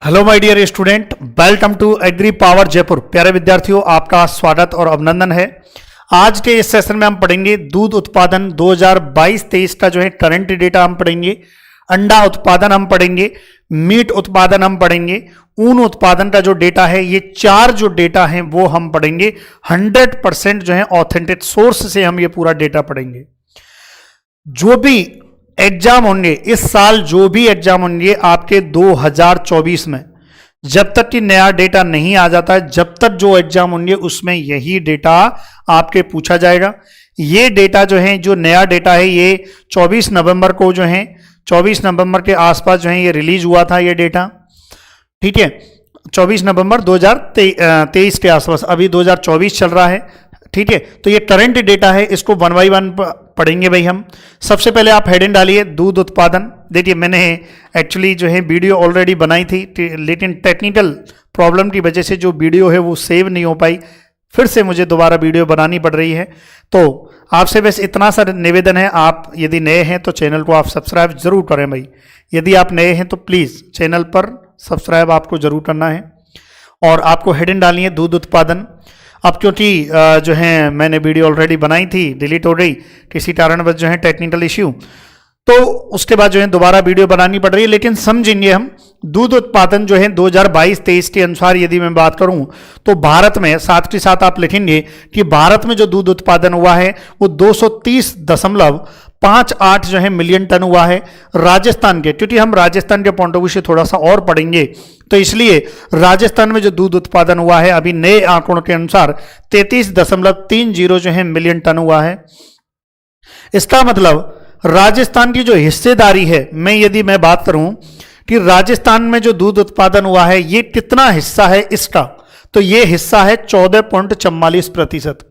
Hello my dear student, welcome to Agri Power Jaipur. प्यारे विद्यार्थियों, आपका स्वागत और अभिनंदन है। आज के इस सेशन में हम पढ़ेंगे दूध उत्पादन 2022-23 का जो है करंट डेटा हम पढ़ेंगे, अंडा उत्पादन हम पढ़ेंगे, मीट उत्पादन हम पढ़ेंगे, ऊन उत्पादन का जो डेटा है, ये चार जो डेटा हैं वो हम पढ़ेंगे। 100% जो है ऑथेंटिक सोर्स से हम ये पूरा डेटा पढ़ेंगे। जो भी एग्जाम होंगे इस साल, जो भी एग्जाम होंगे आपके 2024 में, जब तक कि नया डेटा नहीं आ जाता है, जब तक जो एग्जाम होंगे उसमें यही डेटा आपके पूछा जाएगा। ये डेटा जो है, जो नया डेटा है, ये 24 नवंबर को जो है 24 नवंबर के आसपास जो है ये रिलीज हुआ था ये डेटा। ठीक है, 24 नवंबर 2023 के आसपास, अभी 2024 चल रहा है। ठीक है, तो ये करंट डेटा है, इसको वन बाई वन पढ़ेंगे भाई हम। सबसे पहले आप हेडिंग डालिए दूध उत्पादन। देखिए, मैंने एक्चुअली जो है वीडियो ऑलरेडी बनाई थी, लेकिन टेक्निकल प्रॉब्लम की वजह से जो वीडियो है वो सेव नहीं हो पाई, फिर से मुझे दोबारा वीडियो बनानी पड़ रही है। तो आपसे बस इतना सा निवेदन है, आप यदि नए हैं तो चैनल को आप सब्सक्राइब जरूर करें भाई। यदि आप नए हैं तो प्लीज़ चैनल पर सब्सक्राइब आपको जरूर करना है। और आपको हेडिंग डालनी है दूध उत्पादन। अब क्योंकि जो है मैंने वीडियो ऑलरेडी बनाई थी, डिलीट हो गई किसी कारणवश, जो है टेक्निकल इश्यू, तो उसके बाद जो है दोबारा वीडियो बनानी पड़ रही है। लेकिन समझेंगे हम, दूध उत्पादन जो है 2022-23 के अनुसार यदि मैं बात करूं तो भारत में, साथ के साथ आप लिखेंगे कि भारत में जो दूध उत्पादन हुआ है वो 230.58 जो है मिलियन टन हुआ है। राजस्थान के, क्योंकि हम राजस्थान के पॉइंट ऑफ व्यू से थोड़ा सा और पढ़ेंगे, तो इसलिए राजस्थान में जो दूध उत्पादन हुआ है अभी नए आंकड़ों के अनुसार 33.30 जो है मिलियन टन हुआ है। इसका मतलब राजस्थान की जो हिस्सेदारी है, यदि मैं बात करूं कि राजस्थान में जो दूध उत्पादन हुआ है ये कितना हिस्सा है इसका, तो ये हिस्सा है 14.44%।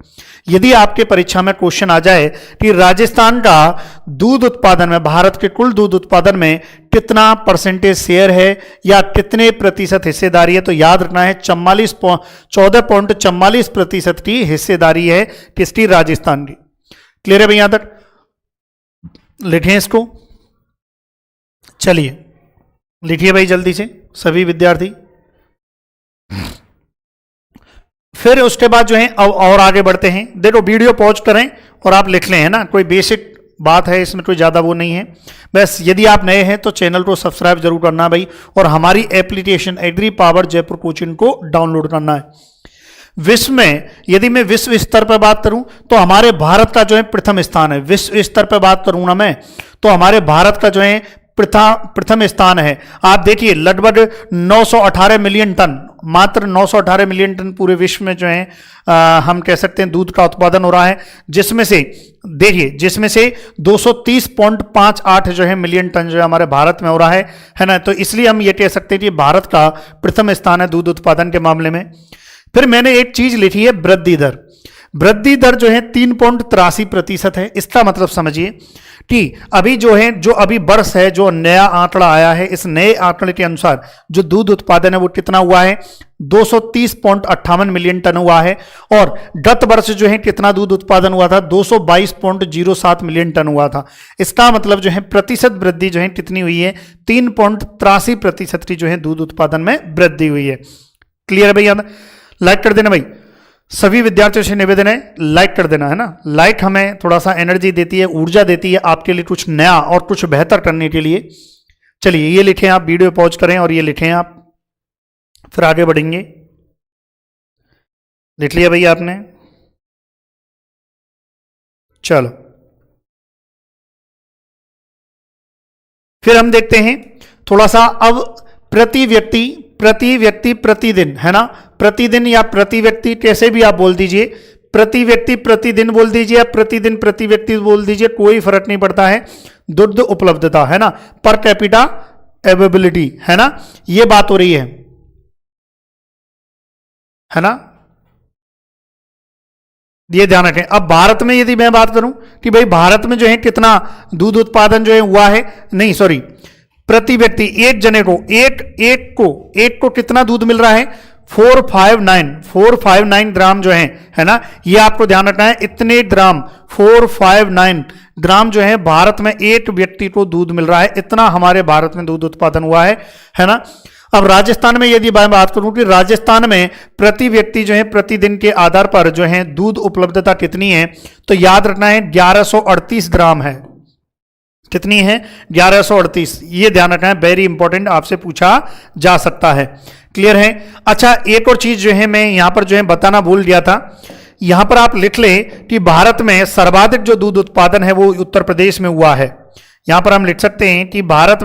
यदि आपके परीक्षा में क्वेश्चन आ जाए कि राजस्थान का दूध उत्पादन में, भारत के कुल दूध उत्पादन में कितना परसेंटेज शेयर है या कितने प्रतिशत हिस्सेदारी है, तो याद रखना है 14.44% की हिस्सेदारी है किसकी, राजस्थान की। क्लियर है भाई? यहां तक लिखें इसको। चलिए लिखिए भाई जल्दी से सभी विद्यार्थी। फिर उसके बाद जो है और आगे बढ़ते हैं। देखो, वीडियो पॉज करें और आप लिख लें, है ना, कोई बेसिक बात है इसमें, कोई ज़्यादा वो नहीं है। बस यदि आप नए हैं तो चैनल को सब्सक्राइब जरूर करना भाई, और हमारी application Agri Power Jaipur coaching को डाउनलोड करना है। विश्व में, यदि मैं विश्व स्तर पर बात करूं तो हमारे भारत का जो है प्रथम स्थान है। विश्व स्तर पर बात करूं ना मैं, तो हमारे भारत का जो है प्रथम स्थान है। आप देखिए, लगभग 918 मिलियन टन, मात्र 918 मिलियन टन पूरे विश्व में जो है हम कह सकते हैं दूध का उत्पादन हो रहा है, जिसमें से देखिए, जिसमें से 230.58 जो है मिलियन टन जो है हमारे भारत में हो रहा है ना। तो इसलिए हम ये कह सकते हैं कि भारत का प्रथम स्थान है दूध उत्पादन के मामले में। फिर मैंने एक चीज लिखी है, वृद्धि दर। वृद्धि दर जो है 3.83% है। इसका मतलब समझिए कि अभी जो है, जो अभी वर्ष है, जो नया आंकड़ा आया है, इस नए आंकड़े के अनुसार जो दूध उत्पादन है वो कितना हुआ है, 230.58 मिलियन टन हुआ है। और गत वर्ष जो है कितना दूध उत्पादन हुआ था, 222.07 मिलियन टन हुआ था। इसका मतलब जो है प्रतिशत वृद्धि जो है कितनी हुई है, 3.83% की जो है दूध उत्पादन में वृद्धि हुई है। क्लियर है भैया? लाइक कर देना भाई। सभी विद्यार्थियों से निवेदन है, लाइक कर देना, है ना। लाइक हमें थोड़ा सा एनर्जी देती है, ऊर्जा देती है आपके लिए कुछ नया और कुछ बेहतर करने के लिए। चलिए ये लिखें आप, वीडियो पॉज करें और ये लिखें आप, फिर आगे बढ़ेंगे। लिख लिया भैया आपने? चलो फिर हम देखते हैं थोड़ा सा अब प्रति व्यक्ति प्रतिदिन, है ना, प्रतिदिन या प्रति व्यक्ति, कैसे भी आप बोल दीजिए, प्रति व्यक्ति प्रतिदिन बोल दीजिए या प्रतिदिन प्रति व्यक्ति बोल दीजिए, कोई फर्क नहीं पड़ता है। दुग्ध उपलब्धता, है ना, पर कैपिटा अवेलेबिलिटी, है ना, ये बात हो रही है ना, ये ध्यान रखें। अब भारत में यदि मैं बात करूं कि भाई भारत में जो है कितना दूध उत्पादन जो है हुआ है, नहीं सॉरी, प्रति व्यक्ति, एक जने को, एक को कितना दूध मिल रहा है, 459 ग्राम जो है ना, ये आपको ध्यान रखना है। इतने ग्राम, 459 ग्राम जो है भारत में एक व्यक्ति को दूध मिल रहा है, इतना हमारे भारत में दूध उत्पादन हुआ है ना। अब राजस्थान में यदि मैं बात करूं कि राजस्थान में प्रति व्यक्ति जो है प्रतिदिन के आधार पर जो है दूध उपलब्धता कितनी है, तो याद रखना है 1138 ग्राम है। कितनी है? 1138। ये ध्यान रखना है, वेरी इंपॉर्टेंट, आपसे पूछा जा सकता है। क्लियर है? अच्छा, एक और चीज जो है मैं यहां पर जो है बताना भूल गया था, यहां पर आप लिख ले कि भारत में सर्वाधिक जो दूध उत्पादन है वो उत्तर प्रदेश में हुआ है। यहां पर हम लिख सकते हैं कि भारत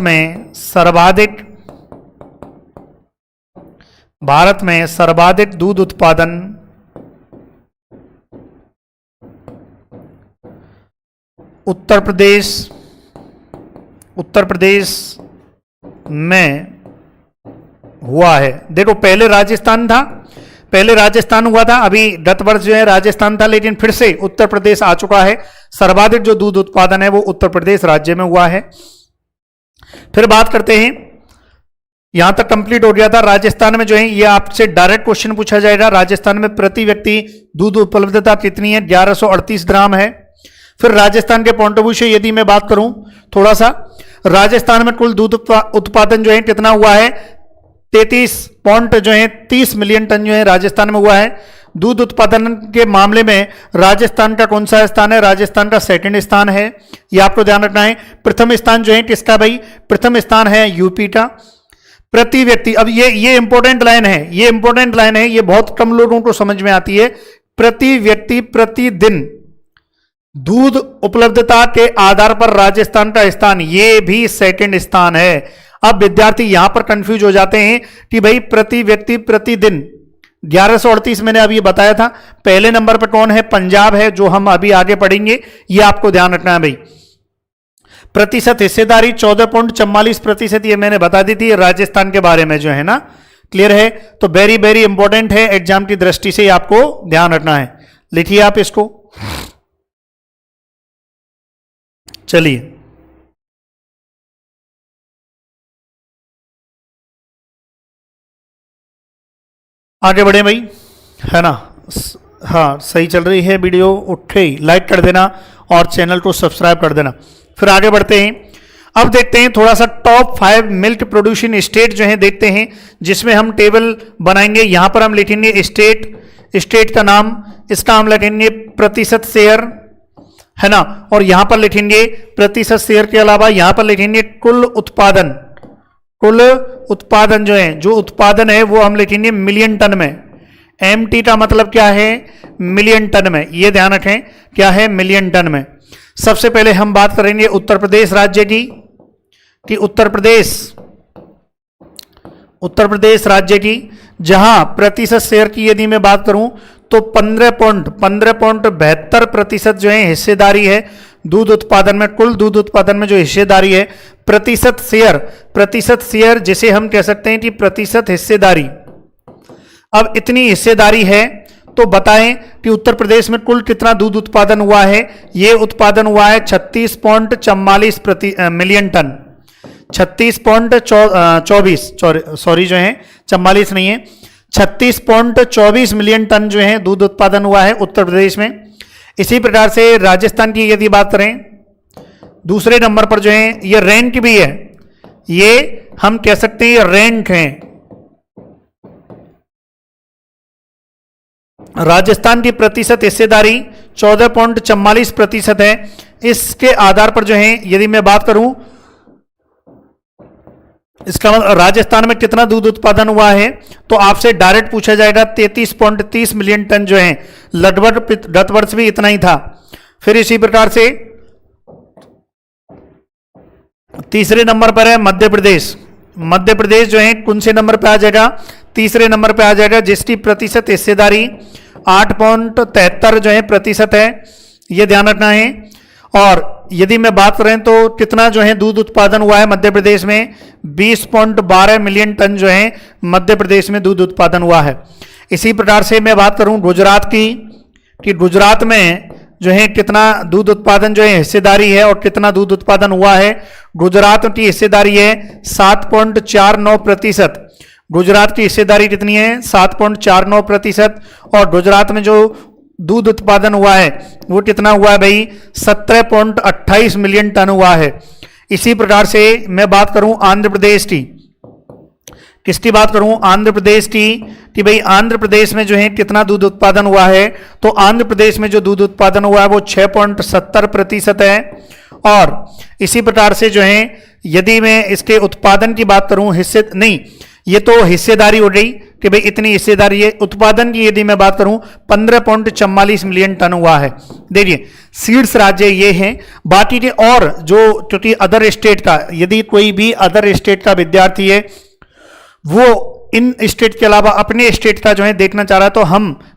में सर्वाधिक दूध उत्पादन उत्तर प्रदेश में हुआ है। देखो पहले राजस्थान हुआ था, अभी गत वर्ष जो है राजस्थान था, लेकिन फिर से उत्तर प्रदेश आ चुका है। सर्वाधिक जो दूध उत्पादन है वो उत्तर प्रदेश राज्य में हुआ है। फिर बात करते हैं, यहां तक कंप्लीट हो गया था। राजस्थान में जो है ये आपसे डायरेक्ट क्वेश्चन पूछा जाएगा, राजस्थान में प्रति व्यक्ति दूध उपलब्धता कितनी है? 1138 ग्राम है। फिर राजस्थान के पॉइंट ऑफ व्यू से यदि मैं बात करूं थोड़ा सा, राजस्थान में कुल दूध उत्पादन जो है कितना हुआ है? 33.30 मिलियन टन जो है राजस्थान में हुआ है। दूध उत्पादन के मामले में राजस्थान का कौन सा स्थान है? राजस्थान का सेकंड स्थान है, ये आपको ध्यान रखना है। प्रथम स्थान जो है किसका भाई? प्रथम स्थान है यूपी का। प्रति व्यक्ति, अब ये इंपॉर्टेंट लाइन है, ये बहुत कम लोगों को समझ में आती है। प्रति व्यक्ति प्रतिदिन दूध उपलब्धता के आधार पर राजस्थान का स्थान ये भी सेकंड स्थान है। अब विद्यार्थी यहां पर कंफ्यूज हो जाते हैं कि भाई प्रति व्यक्ति प्रतिदिन 1138 मैंने अभी बताया था, पहले नंबर पर कौन है? पंजाब है, जो हम अभी आगे पढ़ेंगे, ये आपको ध्यान रखना है भाई। प्रतिशत हिस्सेदारी 14.44%, ये मैंने बता दी थी राजस्थान के बारे में जो है ना। क्लियर है? तो वेरी वेरी इंपॉर्टेंट है, एग्जाम की दृष्टि से आपको ध्यान रखना है। लिखिए आप इसको। चलिए आगे बढ़े भाई, है ना? हाँ, सही चल रही है वीडियो, उठे ही लाइक कर देना और चैनल को सब्सक्राइब कर देना। फिर आगे बढ़ते हैं, अब देखते हैं थोड़ा सा टॉप 5 मिल्क प्रोड्यूसिंग स्टेट जो है देखते हैं, जिसमें हम टेबल बनाएंगे। यहां पर हम लिखेंगे स्टेट का नाम, इसका हम लिखेंगे प्रतिशत शेयर, है ना, और यहां पर लिखेंगे प्रतिशत शेयर के अलावा यहां पर लिखेंगे कुल उत्पादन जो है, जो उत्पादन है वो हम लिखेंगे मिलियन टन में। MT का मतलब क्या है? मिलियन टन में, ये ध्यान रखें, क्या है? मिलियन टन में। सबसे पहले हम बात करेंगे उत्तर प्रदेश राज्य की, कि उत्तर प्रदेश राज्य की, जहां प्रतिशत शेयर की यदि मैं बात करूं तो 15.72% जो है हिस्सेदारी है दूध उत्पादन में। कुल दूध उत्पादन में जो हिस्सेदारी है, प्रतिशत शेयर जिसे हम कह सकते हैं कि प्रतिशत हिस्सेदारी। अब इतनी हिस्सेदारी है तो बताएं कि उत्तर प्रदेश में कुल कितना दूध उत्पादन हुआ है? ये उत्पादन हुआ है 36.44 मिलियन टन। 36.24 सॉरी जो है 44 नहीं है, 36.24 मिलियन टन जो है दूध उत्पादन हुआ है उत्तर प्रदेश में। इसी प्रकार से राजस्थान की यदि बात करें, दूसरे नंबर पर जो है, ये रैंक भी है, ये हम कह सकते हैं रैंक है। राजस्थान की प्रतिशत हिस्सेदारी 14.44% है। इसके आधार पर जो है यदि मैं बात करूं, इसका मतलब राजस्थान में कितना दूध उत्पादन हुआ है, तो आपसे डायरेक्ट पूछा जाएगा 33.30 मिलियन टन जो है, लगभग गत वर्ष भी इतना ही था। फिर इसी प्रकार से तीसरे नंबर पर है मध्य प्रदेश जो है कौन से नंबर पे आ जाएगा? तीसरे नंबर पे आ जाएगा, जिसकी प्रतिशत हिस्सेदारी 8.73 जो है प्रतिशत है, ये ध्यान रखना है। और यदि मैं बात करें तो कितना जो है दूध उत्पादन हुआ है मध्य प्रदेश में? 20.12 मिलियन टन जो है मध्य प्रदेश में दूध उत्पादन हुआ है। इसी प्रकार से मैं बात करूं गुजरात की, कि गुजरात में जो है कितना दूध उत्पादन जो है हिस्सेदारी है और कितना दूध उत्पादन हुआ है? गुजरात की हिस्सेदारी है 7.49%। गुजरात की हिस्सेदारी कितनी है? 7.49%। और गुजरात में जो दूध उत्पादन हुआ है वो कितना हुआ है भाई? 17.28 मिलियन टन हुआ है। इसी प्रकार से मैं बात करूं आंध्र प्रदेश की, किसकी बात करूं? आंध्र प्रदेश की, कि भाई आंध्र प्रदेश में जो है कितना दूध उत्पादन हुआ है, तो आंध्र प्रदेश में जो दूध उत्पादन हुआ है वो 6.70% है। और इसी प्रकार से जो है यदि मैं इसके उत्पादन की बात करूं, हिस्से नहीं, ये तो हिस्सेदारी हो गई कि भाई इतनी हिस्सेदारी है। उत्पादन की यदि मैं बात करूं 15.44 मिलियन टन हुआ है। देखिए शीर्ष राज्य ये हैं। बाकी के और जो क्योंकि अदर स्टेट का, यदि कोई भी अदर स्टेट का विद्यार्थी है वो इन स्टेट के अलावा अपने स्टेट का जो है देखना चाह रहा है, तो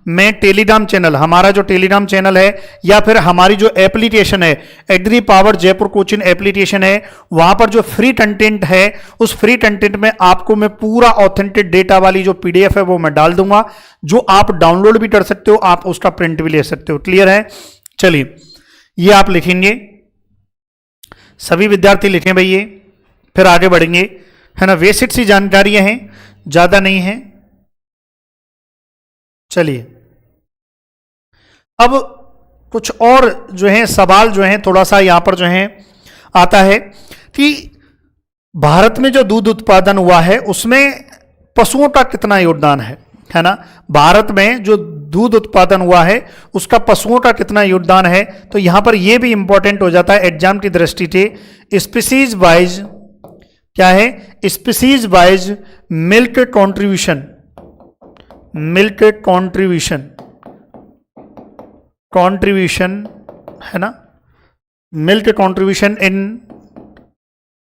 मैं टेलीग्राम चैनल, हमारा जो टेलीग्राम चैनल है या फिर हमारी जो एप्लीकेशन है Agri Power Jaipur coaching application है, वहां पर जो फ्री कंटेंट है उस फ्री कंटेंट में आपको मैं पूरा ऑथेंटिक डेटा वाली जो पीडीएफ है वो मैं डाल दूंगा, जो आप डाउनलोड भी कर सकते हो, आप उसका प्रिंट भी ले सकते हो। क्लियर है? चलिए ये आप लिखेंगे, सभी विद्यार्थी लिखें भाई, ये फिर आगे बढ़ेंगे, है ना। बेसिक सी जानकारियां हैं, ज्यादा नहीं है। चलिए अब कुछ और जो है सवाल जो है थोड़ा सा यहां पर जो है आता है कि भारत में जो दूध उत्पादन हुआ है उसमें पशुओं का कितना योगदान है ना। भारत में जो दूध उत्पादन हुआ है उसका पशुओं का कितना योगदान है, तो यहां पर यह भी इंपॉर्टेंट हो जाता है एग्जाम की दृष्टि से। स्पीसीज वाइज क्या है? Species wise milk contribution, milk contribution है ना, मिल्क कंट्रीब्यूशन इन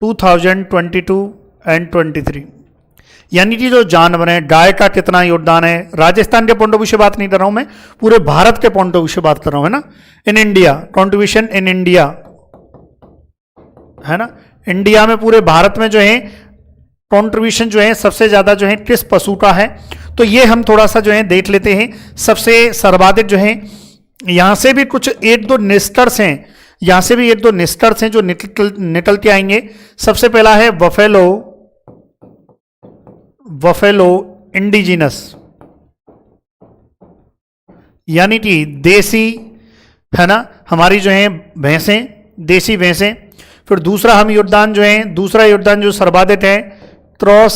2022 एंड 23, यानी कि जो जानवर है, गाय का कितना योगदान है। राजस्थान के पॉइंट ऑफ व्यू से बात नहीं कर रहा हूं मैं, पूरे भारत के पॉइंट ऑफ व्यू से बात कर रहा हूं, है ना। In India, contribution in India, है ना। इंडिया में पूरे भारत में जो है कंट्रीब्यूशन जो है सबसे ज्यादा जो है किस पशु का है, तो ये हम थोड़ा सा जो है देख लेते हैं। सबसे सर्वाधिक जो है यहां से भी कुछ एक दो निष्कर्ष हैं, यहां से भी एक दो निष्कर्ष हैं जो निकल के आएंगे। सबसे पहला है बफेलो इंडिजिनस, यानी कि देसी, है ना, हमारी जो है भैंसें, देसी भैंसें। फिर दूसरा हम योगदान जो है, दूसरा योगदान जो सर्वाधिक है cross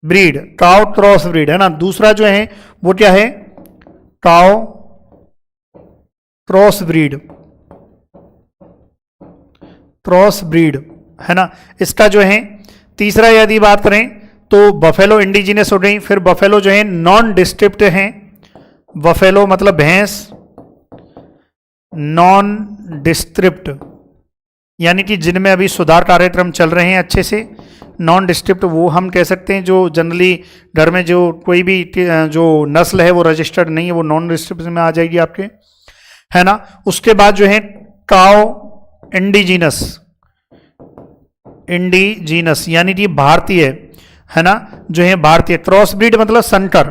breed, cow cross breed, है ना। दूसरा जो है वो क्या है? काउ क्रॉस ब्रीड, है ना, इसका जो है। तीसरा यदि बात करें तो बफेलो इंडिजिनस हो गई। फिर बफेलो जो है नॉन डिस्ट्रिप्ट हैं, बफेलो मतलब भैंस नॉन डिस्ट्रिप्ट, यानी कि जिनमें अभी सुधार कार्यक्रम चल रहे हैं अच्छे से। नॉन डिस्ट्रिप्ट वो हम कह सकते हैं जो जनरली घर में जो कोई भी जो नस्ल है वो रजिस्टर्ड नहीं है, वो नॉन डिस्ट्रिप्ट में आ जाएगी आपके, है ना। उसके बाद जो है काओ इंडिजीनस, यानी कि भारतीय, है ना, जो है भारतीय। क्रॉस ब्रीड मतलब संकर,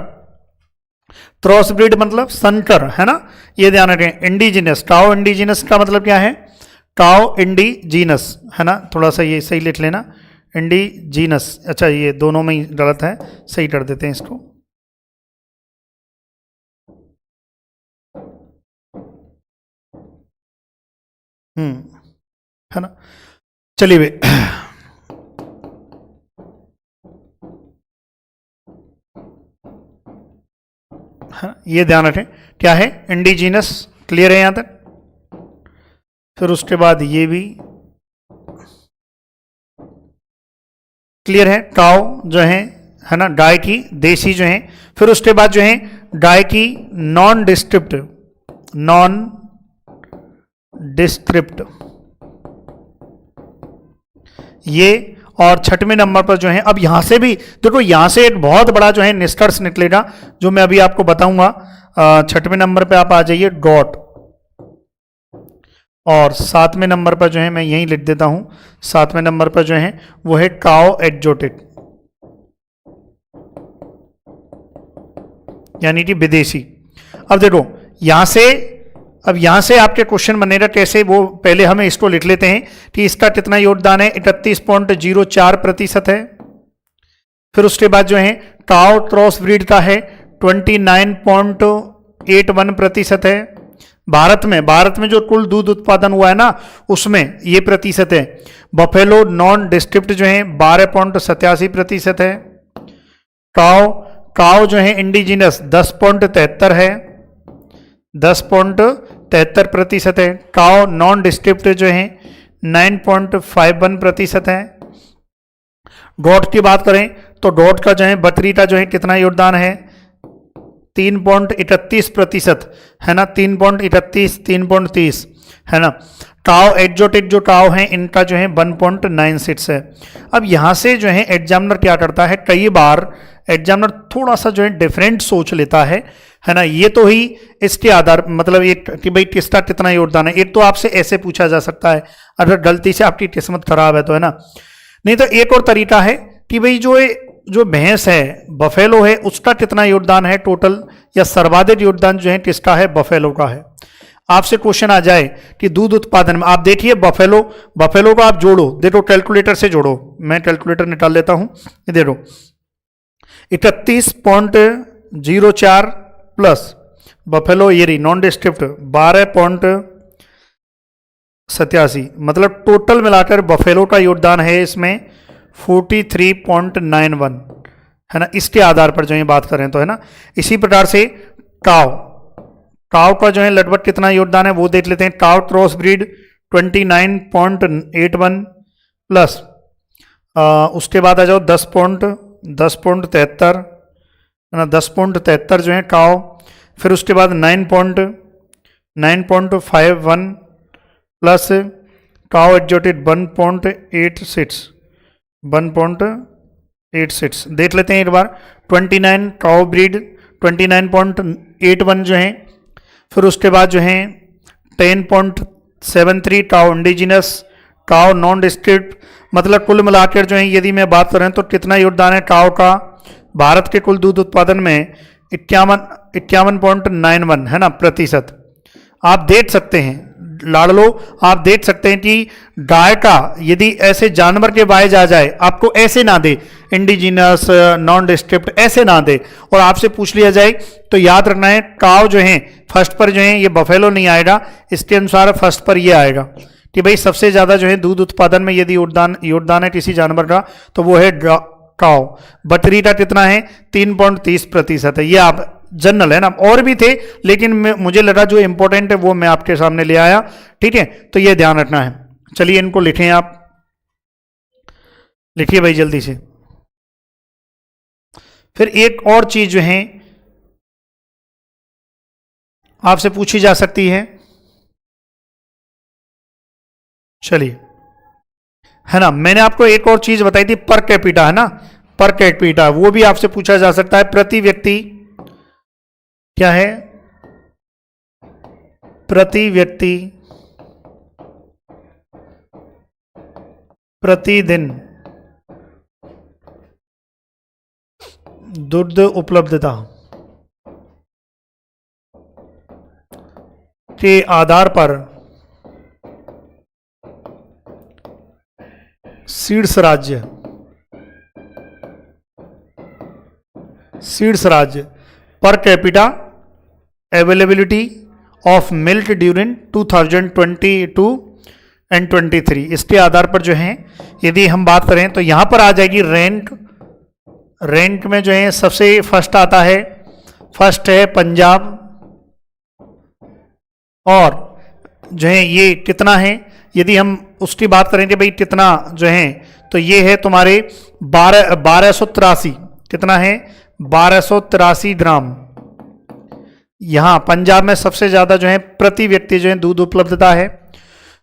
क्रॉस ब्रीड मतलब संकर, है ना, ये ध्यान रखें। इंडिजिनस, काओ इंडिजिनस का मतलब क्या है? काओ इंडिजीनस, है ना, थोड़ा सा ये सही लिख लेना, इंडिजीनस। अच्छा ये दोनों में ही गलत है, सही कर देते हैं इसको। है ना। चलिए भाई ये ध्यान रखें क्या है? इंडिजीनस। क्लियर है यहां तक? फिर उसके बाद ये भी क्लियर है, काऊ जो है ना, गाय की, देसी जो है। फिर उसके बाद जो है गाय की नॉन डिस्ट्रिप्ट, ये। और छठवें नंबर पर जो है, अब यहां से भी देखो, यहां से एक बहुत बड़ा जो है निष्कर्ष निकलेगा जो मैं अभी आपको बताऊंगा। छठवें नंबर पे आप आ जाइए गॉट, और सातवें नंबर पर जो है मैं यहीं लिख देता हूं, सातवें नंबर पर जो है वो है काओ एक्जोटिक, यानी कि विदेशी। अब देखो यहां से, अब यहां से आपके क्वेश्चन बनेगा कैसे, वो पहले हमें इसको लिख लेते हैं कि इसका कितना योगदान है, 31.04% है। फिर उसके बाद जो है काओ क्रॉस ब्रीड का है 29.81% है। भारत में जो कुल दूध उत्पादन हुआ है ना, उसमें ये प्रतिशत है। बफेलो नॉन डिस्ट्रिप्ट जो है 12.87% है। काव जो है इंडिजिनस 10.73 है, 10.73% है। काव नॉन डिस्ट्रिप्ट जो है 9.51% है। गोट की बात करें तो गोट का जो है बकरी का जो है कितना योगदान है, 3.31% है ना, 3.31, 3.30 है ना। काव एक्जोटिक जो काव है इनका जो है 1.96 है। अब यहाँ से जो है एग्जामिनर क्या करता है, कई बार एग्जामिनर थोड़ा सा जो है डिफरेंट सोच लेता है ना। ये तो ही इसके आधार मतलब एक कि भाई किसका कितना योगदान है। एक तो आपसे ऐसे पूछा जा सकता है अगर गलती से आपकी किस्मत खराब है तो, है ना। नहीं तो एक और तरीका है कि भाई जो भैंस है बफेलो है उसका कितना योगदान है टोटल, या सर्वाधिक योगदान जो है किसका है, बफेलो का है। आपसे क्वेश्चन आ जाए कि दूध उत्पादन में, आप देखिए बफेलो को आप जोड़ो, देखो कैलकुलेटर से जोड़ो, मैं कैलकुलेटर निकाल लेता हूं, ये देखो 31.04 प्लस बफेलो ये रही नॉन डिस्ट्रिप्ट 12.87, मतलब टोटल मिलाकर बफेलो का योगदान है इसमें 43.91 है ना। इसके आधार पर जो ये बात करें तो, है ना। इसी प्रकार से काव का जो है लगभग कितना योगदान है वो देख लेते हैं। काव क्रॉस ब्रीड 29.81 प्लस उसके बाद आ जाओ 10.73 है ना, 10.73 जो है काव। फिर उसके बाद 9.51 प्लस काव एक्जोटिक 1.86 देख लेते हैं एक बार। 29 काव ब्रीड 29.81 जो है। फिर उसके बाद जो है 10.73 काव इंडिजिनस, काव नॉन डिस्ट्रिक्ट, मतलब कुल मिलाकर जो है यदि मैं बात करें तो कितना योगदान है काव का भारत के कुल दूध उत्पादन में 51.91 है ना प्रतिशत। आप देख सकते हैं लाडलो, आप देख सकते हैं कि गाय का यदि ऐसे जानवर के बाय जा जाए, आपको ऐसे ना दे इंडिजिनस नॉन डिस्ट्रिप्ट ऐसे ना दे और आपसे पूछ लिया जाए तो याद रखना है काव जो है फर्स्ट पर जो है ये बफेलो नहीं आएगा, इसके अनुसार फर्स्ट पर ये आएगा कि भाई सबसे ज्यादा जो है दूध उत्पादन में यदि योगदान है किसी जानवर का तो वो है काव। बकरी का कितना है 3.30% है। ये आप जनरल है ना, और भी थे लेकिन मुझे लगा जो इंपॉर्टेंट है वो मैं आपके सामने ले आया, ठीक है। तो ये ध्यान रखना है। चलिए इनको लिखें, आप लिखिए भाई जल्दी से। फिर एक और चीज जो है आपसे पूछी जा सकती है, चलिए, है ना। मैंने आपको एक और चीज बताई थी पर कैपिटा, है ना, पर कैपिटा, वो भी आपसे पूछा जा सकता है। प्रति व्यक्ति क्या है, प्रति व्यक्ति प्रतिदिन दुग्ध उपलब्धता के आधार पर शीर्ष राज्य per capita availability of milk during 2022 and 23, इसके आधार पर जो है यदि हम बात करें तो यहां पर आ जाएगी रैंक में जो है सबसे फर्स्ट आता है, फर्स्ट है पंजाब, और जो है ये कितना है यदि हम उसकी बात करें कि भाई कितना जो है तो ये है तुम्हारे 1283, कितना है 1283 ग्राम। यहां पंजाब में सबसे ज्यादा जो है प्रति व्यक्ति जो है दूध उपलब्धता है।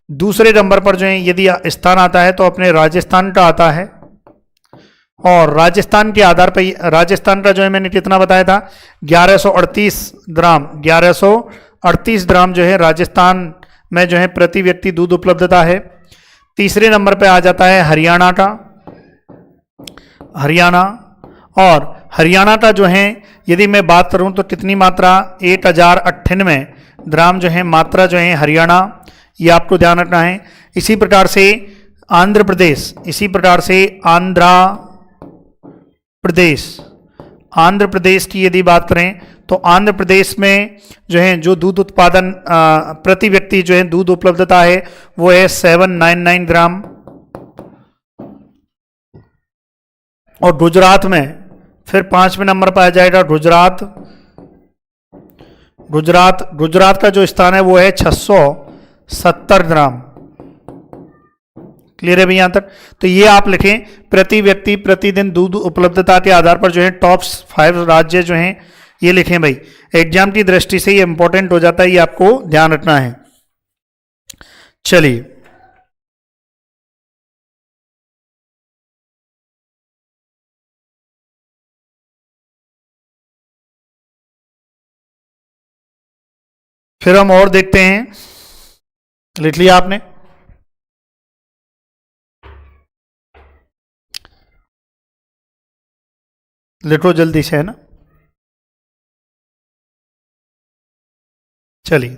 दूसरे नंबर पर जो है यदि स्थान आता है तो अपने राजस्थान का आता है, और राजस्थान के आधार पर राजस्थान का जो है मैंने कितना बताया था 1138 ग्राम जो है राजस्थान में जो है प्रति व्यक्ति दूध उपलब्धता है। तीसरे नंबर पे आ जाता है हरियाणा का, और हरियाणा का जो है यदि मैं बात करूं तो कितनी मात्रा 1098 ग्राम जो है मात्रा जो है हरियाणा, ये आपको ध्यान रखना है। इसी प्रकार से आंध्र प्रदेश की यदि बात करें तो आंध्र प्रदेश में जो है जो दूध उत्पादन प्रति व्यक्ति जो है दूध उपलब्धता है वो है 799 ग्राम। और गुजरात में फिर 5वें नंबर पर आ जाएगा गुजरात। गुजरात का जो स्थान है वो है 670 ग्राम। क्लियर है भैया यहां तक? तो ये आप लिखें प्रति व्यक्ति प्रतिदिन दूध उपलब्धता के आधार पर जो है टॉप 5 राज्य जो हैं ये लिखें भाई। एग्जाम की दृष्टि से ये इंपॉर्टेंट हो जाता है, ये आपको ध्यान रखना है। चलिए फिर हम और देखते हैं। लिख लिया आपने? लिखो जल्दी से, है ना? चलिए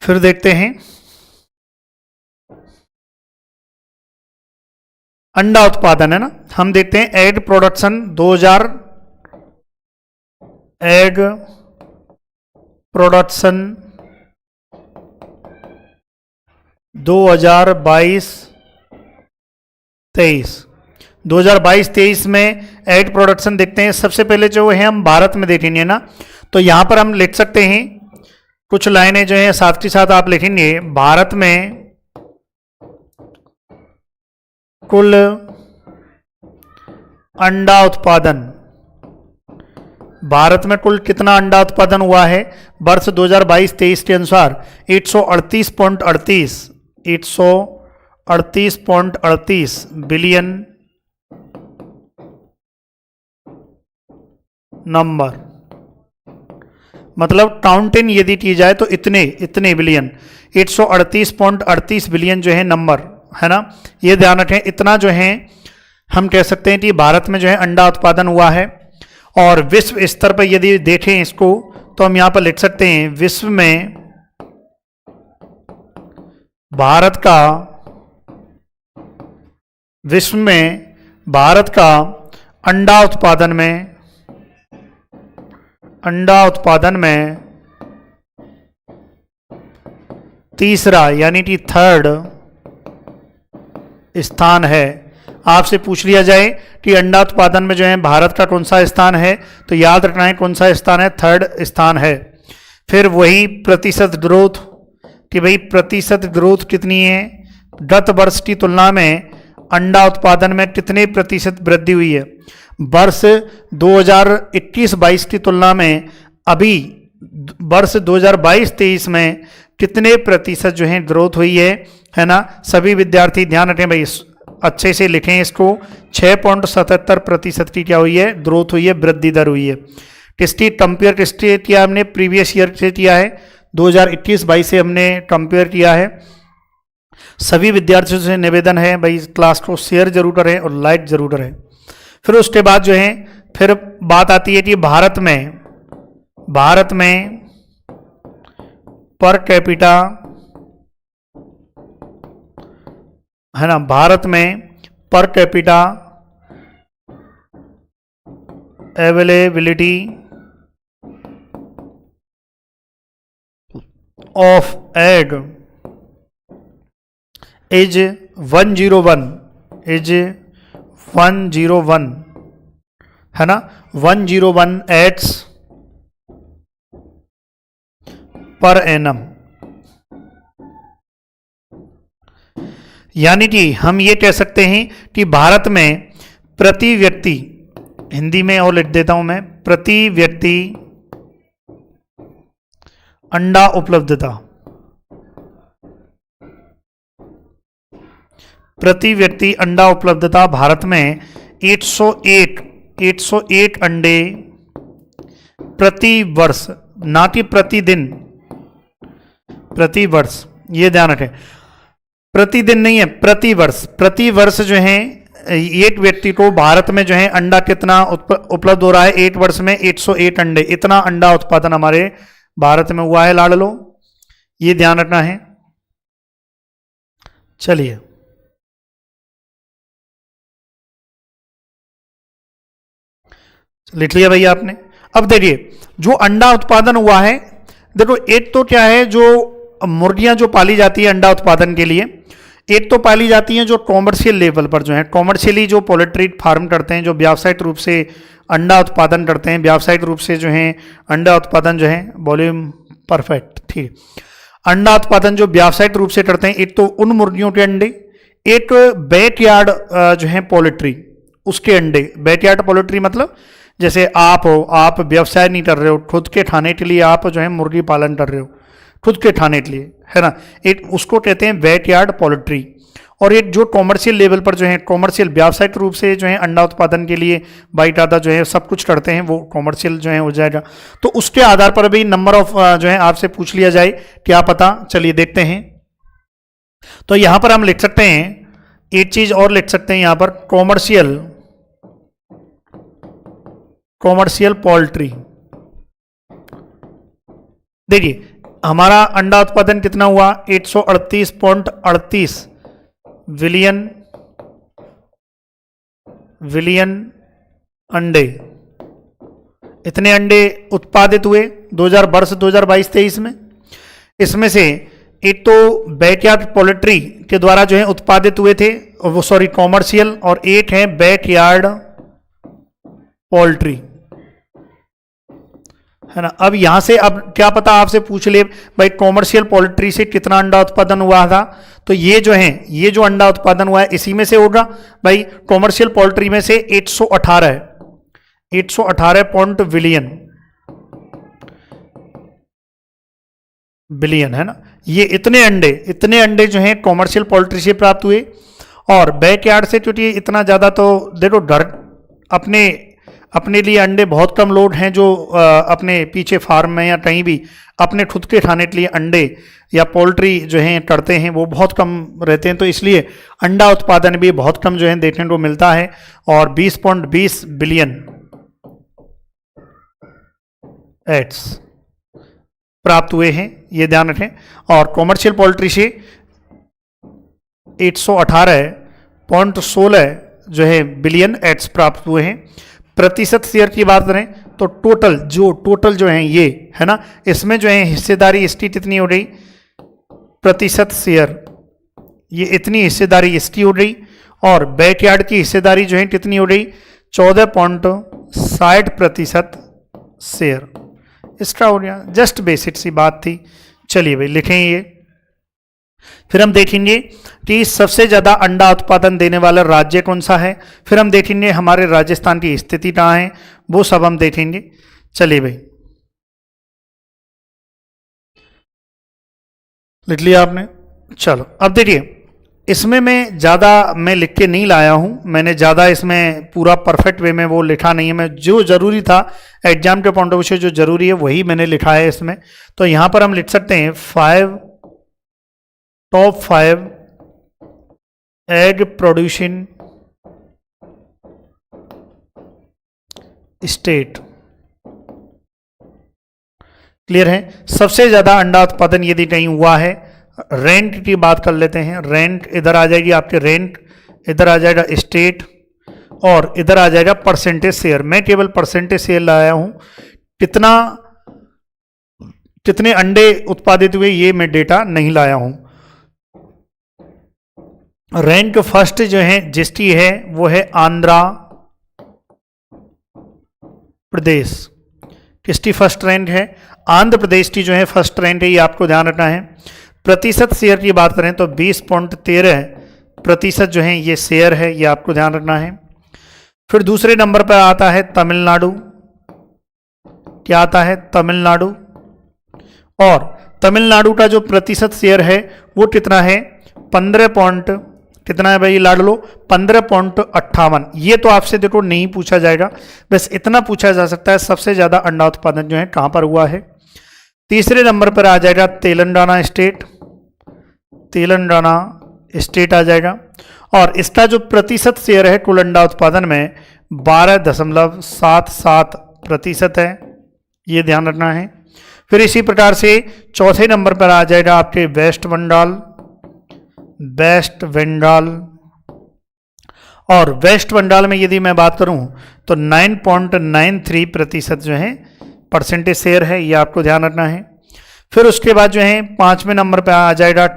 फिर देखते हैं अंडा उत्पादन, है ना? हम देखते हैं एग प्रोडक्शन 2000, एग प्रोडक्शन 2022-23। 2022-23 में एग प्रोडक्शन देखते हैं। सबसे पहले जो है हम भारत में देखेंगे ना, तो यहां पर हम लिख सकते हैं कुछ लाइनें जो है साथ के साथ आप लिखेंगे। भारत में कुल अंडा उत्पादन, भारत में कुल कितना अंडा उत्पादन हुआ है वर्ष 2022-23 के अनुसार 138.38 बिलियन नंबर। मतलब काउंटिंग यदि की जाए तो इतने बिलियन, 138.38 बिलियन जो है नंबर, है ना? ये ध्यान रखें। इतना जो है हम कह सकते हैं कि भारत में जो है अंडा उत्पादन हुआ है। और विश्व स्तर पर यदि देखें इसको तो हम यहां पर लिख सकते हैं विश्व में भारत का अंडा उत्पादन में तीसरा यानी कि 3rd स्थान है। आपसे पूछ लिया जाए कि अंडा उत्पादन में जो है भारत का कौन सा स्थान है, तो याद रखना है कौन सा स्थान है, 3rd स्थान है। फिर वही प्रतिशत ग्रोथ, कि भाई प्रतिशत ग्रोथ कितनी है, गत वर्ष की तुलना में अंडा उत्पादन में कितने प्रतिशत वृद्धि हुई है। वर्ष 2021-22 की तुलना में अभी वर्ष 2022-23 में कितने प्रतिशत जो है ग्रोथ हुई है ना? सभी विद्यार्थी ध्यान रखें भाई, अच्छे से लिखें इसको। 6.77% की क्या हुई है, ग्रोथ हुई है, वृद्धि दर हुई है। किसकी कंपेयर किससे किया हमने, प्रीवियस ईयर से किया है, 2021-22 से हमने कंपेयर किया है। सभी विद्यार्थियों से निवेदन है भाई क्लास को शेयर जरूर करें और लाइक जरूर करें। फिर उसके बाद जो है फिर बात आती है कि भारत में पर कैपिटा, है ना, भारत में per capita availability of egg is 101, है ना, 101 एग्स पर एनम। यानी कि हम ये कह सकते हैं कि भारत में प्रति व्यक्ति, हिंदी में और लिख देता हूं मैं, प्रति व्यक्ति अंडा उपलब्धता, प्रति व्यक्ति अंडा उपलब्धता भारत में 801 अंडे प्रति वर्ष, ना कि प्रतिदिन, प्रति वर्ष। ये ध्यान रखें, प्रतिदिन नहीं है, प्रति वर्ष। प्रति वर्ष जो है एक व्यक्ति को भारत में जो है अंडा कितना उपलब्ध हो रहा है, 1 वर्ष में 801 अंडे, इतना अंडा उत्पादन हमारे भारत में हुआ है लाडलो, ये ध्यान रखना है। चलिए लिख लिया भैया आपने। अब देखिए जो अंडा उत्पादन हुआ है, देखो एक तो क्या है, जो मुर्गियां जो पाली जाती है अंडा उत्पादन के लिए, एक तो पाली जाती हैं जो कॉमर्शियल लेवल पर, जो है कॉमर्शियली जो पोल्ट्री फार्म करते हैं, जो व्यावसायिक रूप से अंडा उत्पादन करते हैं, व्यावसायिक रूप से जो है अंडा उत्पादन जो है, वॉल्यूम परफेक्ट, ठीक, अंडा उत्पादन जो व्यावसायिक रूप से करते हैं, एक तो उन मुर्गियों के अंडे, एक बैकयार्ड जो है पोल्ट्री उसके अंडे। बैकयार्ड पोल्ट्री मतलब जैसे आप हो, आप व्यवसाय नहीं कर रहे हो, खुद के खाने के लिए आप जो है मुर्गी पालन कर रहे हो, खुद के खाने के लिए, है ना, एक उसको कहते हैं बैकयार्ड पोल्ट्री। और एक जो कॉमर्शियल लेवल पर जो है, कॉमर्शियल व्यावसायिक रूप से जो है अंडा उत्पादन के लिए बाइट आधा जो है सब कुछ करते हैं, वो कॉमर्शियल जो है हो जाएगा। तो उसके आधार पर भी नंबर ऑफ जो है आपसे पूछ लिया जाए, क्या पता, चलिए देखते हैं। तो यहां पर हम लिख सकते हैं, एक चीज और लिख सकते हैं यहां पर, कॉमर्शियल पोल्ट्री। देखिए हमारा अंडा उत्पादन कितना हुआ, 138.38 विलियन अंडे, इतने अंडे उत्पादित हुए 2022-23 में। इसमें से एक तो बैकयार्ड पोल्ट्री के द्वारा जो है उत्पादित हुए थे, वो सॉरी कॉमर्शियल, और एक है बैकयार्ड पोल्ट्री, है ना। अब यहां से अब क्या पता आपसे पूछ ले भाई कॉमर्शियल पोल्ट्री से कितना अंडा उत्पादन हुआ था, तो ये जो है, ये जो अंडा उत्पादन हुआ है इसी में से होगा भाई। कॉमर्शियल पोल्ट्री में से 118 पॉइंट बिलियन, है ना। ये इतने अंडे जो हैं कॉमर्शियल पोल्ट्री से प्राप्त हुए। और बैकयार्ड से क्योंकि इतना ज़्यादा, तो देखो घर अपने लिए अंडे बहुत कम लोग हैं जो अपने पीछे फार्म में या कहीं भी अपने खुद के खाने के लिए अंडे या पोल्ट्री जो हैं करते हैं, वो बहुत कम रहते हैं। तो इसलिए अंडा उत्पादन भी बहुत कम जो है देखने को मिलता है। और 20.20 बिलियन एग्स प्राप्त हुए हैं, ये ध्यान रखें। और कॉमर्शियल पोल्ट्री से 118.16 जो है बिलियन एग्स प्राप्त हुए हैं। प्रतिशत शेयर की बात करें तो टोटल जो है ये, है ना, इसमें जो है हिस्सेदारी इसकी कितनी हो रही, प्रतिशत शेयर, ये इतनी हिस्सेदारी इसकी हो रही। और बैकयार्ड की हिस्सेदारी जो है कितनी हो रही, 14.60% शेयर इसका हो गया। जस्ट बेसिक सी बात थी। चलिए भाई लिखें ये। फिर हम देखेंगे कि सबसे ज़्यादा अंडा उत्पादन देने वाला राज्य कौन सा है। फिर हम देखेंगे हमारे राजस्थान की स्थिति कहाँ है, वो सब हम देखेंगे। चलिए भाई, लिख लिया आपने। चलो अब देखिए, इसमें मैं ज़्यादा लिख के नहीं लाया हूँ, मैंने ज़्यादा इसमें पूरा परफेक्ट वे में वो लिखा नहीं है। मैं जो ज़रूरी था एग्जाम के पॉइंट ऑफ व्यू से जो ज़रूरी है वही मैंने लिखा है इसमें। तो यहाँ पर हम लिख सकते हैं top 5 egg producing state. Clear है। सबसे ज़्यादा अंडा उत्पादन यदि कहीं हुआ है, रेंट की बात कर लेते हैं। रेंट इधर आ जाएगी आपके, रेंट इधर आ जाएगा स्टेट, और इधर आ जाएगा परसेंटेज शेयर। मैं केवल परसेंटेज शेयर लाया हूं, कितने अंडे उत्पादित हुए ये मैं डेटा नहीं लाया हूं। रैंक फर्स्ट जो है जिसकी है वो है आंध्रा प्रदेश। किसकी फर्स्ट रैंक है, आंध्र प्रदेश की जो है फर्स्ट रैंक है, ये आपको ध्यान रखना है। प्रतिशत शेयर की बात करें तो 20.13% जो है ये शेयर है, ये आपको ध्यान रखना है। फिर दूसरे नंबर पर आता है तमिलनाडु। क्या आता है, तमिलनाडु। और तमिलनाडु का जो प्रतिशत शेयर है वो कितना है, 15 कितना है भाई लाड लो, 15.58। ये तो आपसे देखो नहीं पूछा जाएगा, बस इतना पूछा जा सकता है सबसे ज्यादा अंडा उत्पादन जो है कहां पर हुआ है। तीसरे नंबर पर आ जाएगा तेलंगाना स्टेट, तेलंगाना स्टेट आ जाएगा। और इसका जो प्रतिशत शेयर है कुल अंडा उत्पादन में 12.77% है, ये ध्यान रखना है। फिर इसी प्रकार से चौथे नंबर पर आ जाएगा आपके वेस्ट बंगाल, और वेस्ट बंगाल में यदि मैं बात करूं तो 9.93% जो है परसेंटेज शेयर है, ये आपको ध्यान रखना है। फिर उसके बाद जो है 5वें नंबर पे आ जाएगा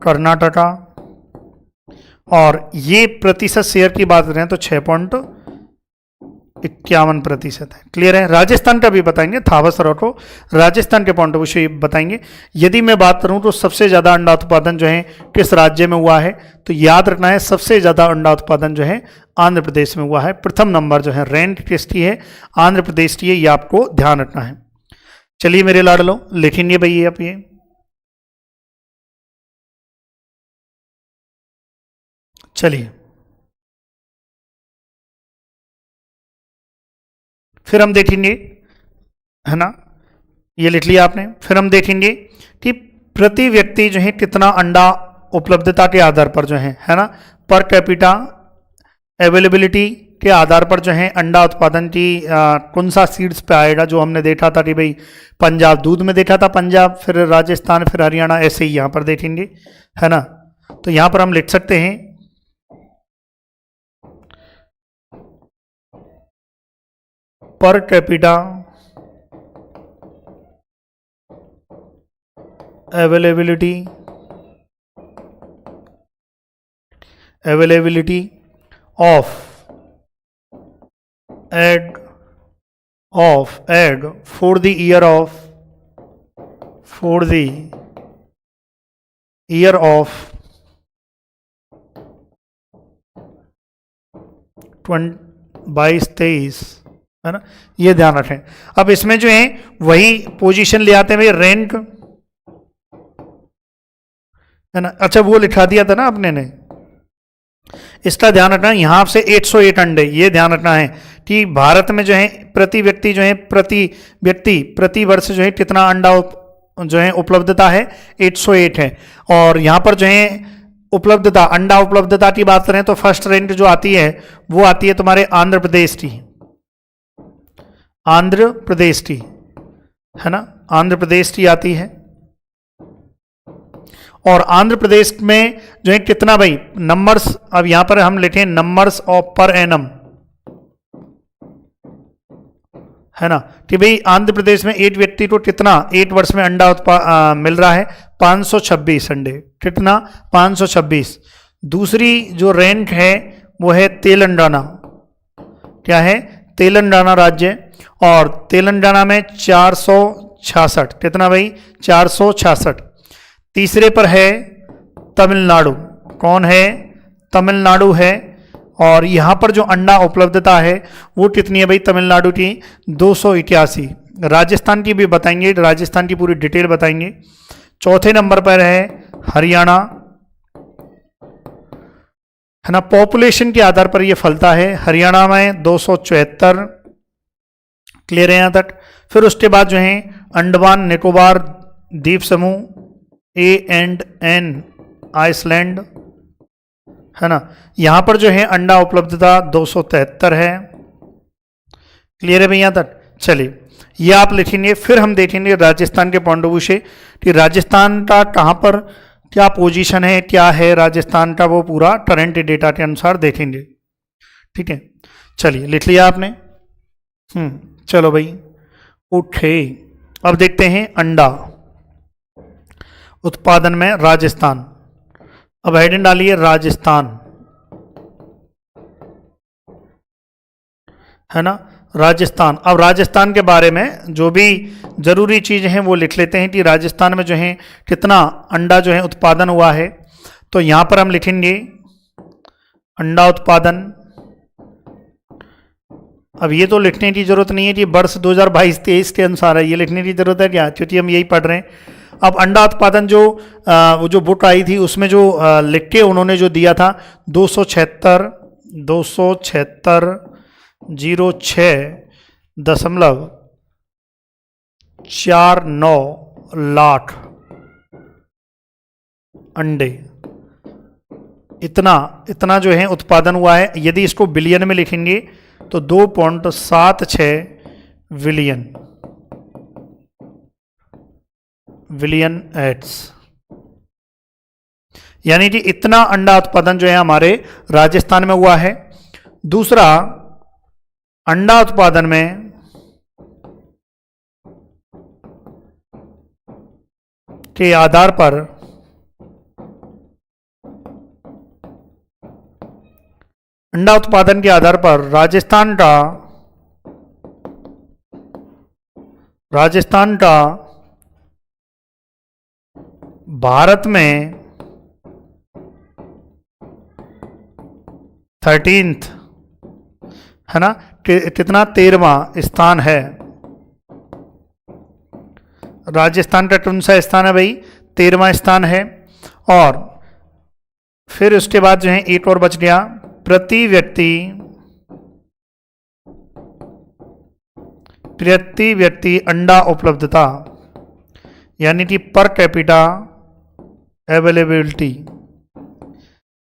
कर्नाटका, और ये प्रतिशत शेयर की बात करें तो 6.51% है। क्लियर है। राजस्थान का भी बताएंगे, थावस रखो, राजस्थान के पॉइंट ऑफ व्यू से बताएंगे। यदि मैं बात करूं तो सबसे ज्यादा अंडा उत्पादन जो है किस राज्य में हुआ है, तो याद रखना है सबसे ज्यादा अंडा उत्पादन जो है आंध्र प्रदेश में हुआ है। प्रथम नंबर जो है रैंक किसकी है, आंध्र प्रदेश की है, ये आपको ध्यान रखना है। चलिए मेरे लाडलो लिखेंगे भैया आप ये। चलिए फिर हम देखेंगे, है ना, ये लिख लिया आपने। फिर हम देखेंगे कि प्रति व्यक्ति जो है कितना अंडा उपलब्धता के आधार पर जो है ना, पर कैपिटा अवेलेबिलिटी के आधार पर जो है अंडा उत्पादन की कौन सा सीड्स पे आएगा। जो हमने देखा था कि भाई पंजाब दूध में देखा था, पंजाब, फिर राजस्थान, फिर हरियाणा, ऐसे ही यहाँ पर देखेंगे, है ना। तो यहाँ पर हम लिख सकते हैं per capita availability of egg for the year of 22-23, है ना, ये ध्यान रखें। अब इसमें जो है वही पोजीशन ले आते हैं भाई, रैंक, है ना। अच्छा वो लिखा दिया था ना आपने ने, इसका ध्यान रखना है। यहां से 808 अंडे, ये ध्यान रखना है कि भारत में जो है प्रति व्यक्ति जो है प्रति वर्ष जो है कितना अंडा जो है उपलब्धता है, 808 है। और यहां पर जो है उपलब्धता, अंडा उपलब्धता की बात करें तो फर्स्ट रैंक जो आती है वो आती है तुम्हारे आंध्र प्रदेश की, है ना, आंध्र प्रदेश की आती है। और आंध्र प्रदेश में जो है कितना भाई नंबर्स, अब यहां पर हम लिखें नंबर्स ऑफ पर एनम, है ना, कि भाई आंध्र प्रदेश में एक व्यक्ति को कितना एक वर्ष में अंडा मिल रहा है, 526 अंडे, कितना 526। दूसरी जो रैंक है वो है तेलंगाना, क्या है, तेलंगाना राज्य, और तेलंगाना में 466, कितना भाई 466। तीसरे पर है तमिलनाडु, कौन है, तमिलनाडु है, और यहां पर जो अंडा उपलब्धता है वो कितनी है भाई तमिलनाडु की, 281। राजस्थान की भी बताएंगे, राजस्थान की पूरी डिटेल बताएंगे। चौथे नंबर पर है हरियाणा, है ना, पॉपुलेशन के आधार पर ये फलता है, हरियाणा में 274। क्लियर है यहां तक। फिर उसके बाद जो है अंडमान निकोबार द्वीप समूह, A&N आइसलैंड, है ना, यहां पर जो है अंडा उपलब्धता 273 है। क्लियर है भाई यहां तक। चलिए ये आप लिखेंगे। फिर हम देखेंगे राजस्थान के पॉइंट ऑफ व्यू से कि राजस्थान का कहां पर क्या पोजीशन है, क्या है राजस्थान का, वो पूरा करंट डेटा के अनुसार देखेंगे। ठीक है, चलिए लिख लिया आपने। चलो भाई ओके, अब देखते हैं अंडा उत्पादन में राजस्थान। अब हेडिंग डालिए राजस्थान, है ना, राजस्थान। अब राजस्थान के बारे में जो भी जरूरी चीजें हैं वो लिख लेते हैं कि राजस्थान में जो है कितना अंडा जो है उत्पादन हुआ है। तो यहां पर हम लिखेंगे अंडा उत्पादन। अब ये तो लिखने की जरूरत नहीं है कि वर्ष 2022-23 के अनुसार है, ये लिखने की जरूरत है क्या, क्योंकि हम यही पढ़ रहे हैं। अब अंडा उत्पादन जो वो जो बुक आई थी उसमें जो लिख के उन्होंने जो दिया था 276.06.49 लाख अंडे, इतना जो है उत्पादन हुआ है। यदि इसको बिलियन में लिखेंगे तो 2.76 बिलियन एट्स। यानी कि इतना अंडा उत्पादन जो है हमारे राजस्थान में हुआ है। दूसरा, अंडा उत्पादन में के आधार पर अंडा उत्पादन के आधार पर राजस्थान का भारत में 13th है ना, कितना 13वां स्थान है। राजस्थान का कौन सा स्थान है भाई? 13वां स्थान है। और फिर उसके बाद जो है एक और बच गया, प्रति व्यक्ति अंडा उपलब्धता, यानी कि पर कैपिटा अवेलेबिलिटी,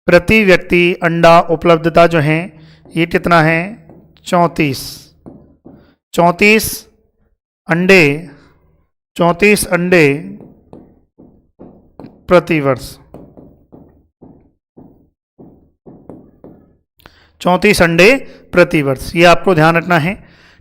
प्रति व्यक्ति अंडा उपलब्धता जो है ये कितना है? 34 अंडे प्रति वर्ष। 34 अंडे प्रति वर्ष, ये आपको ध्यान रखना है।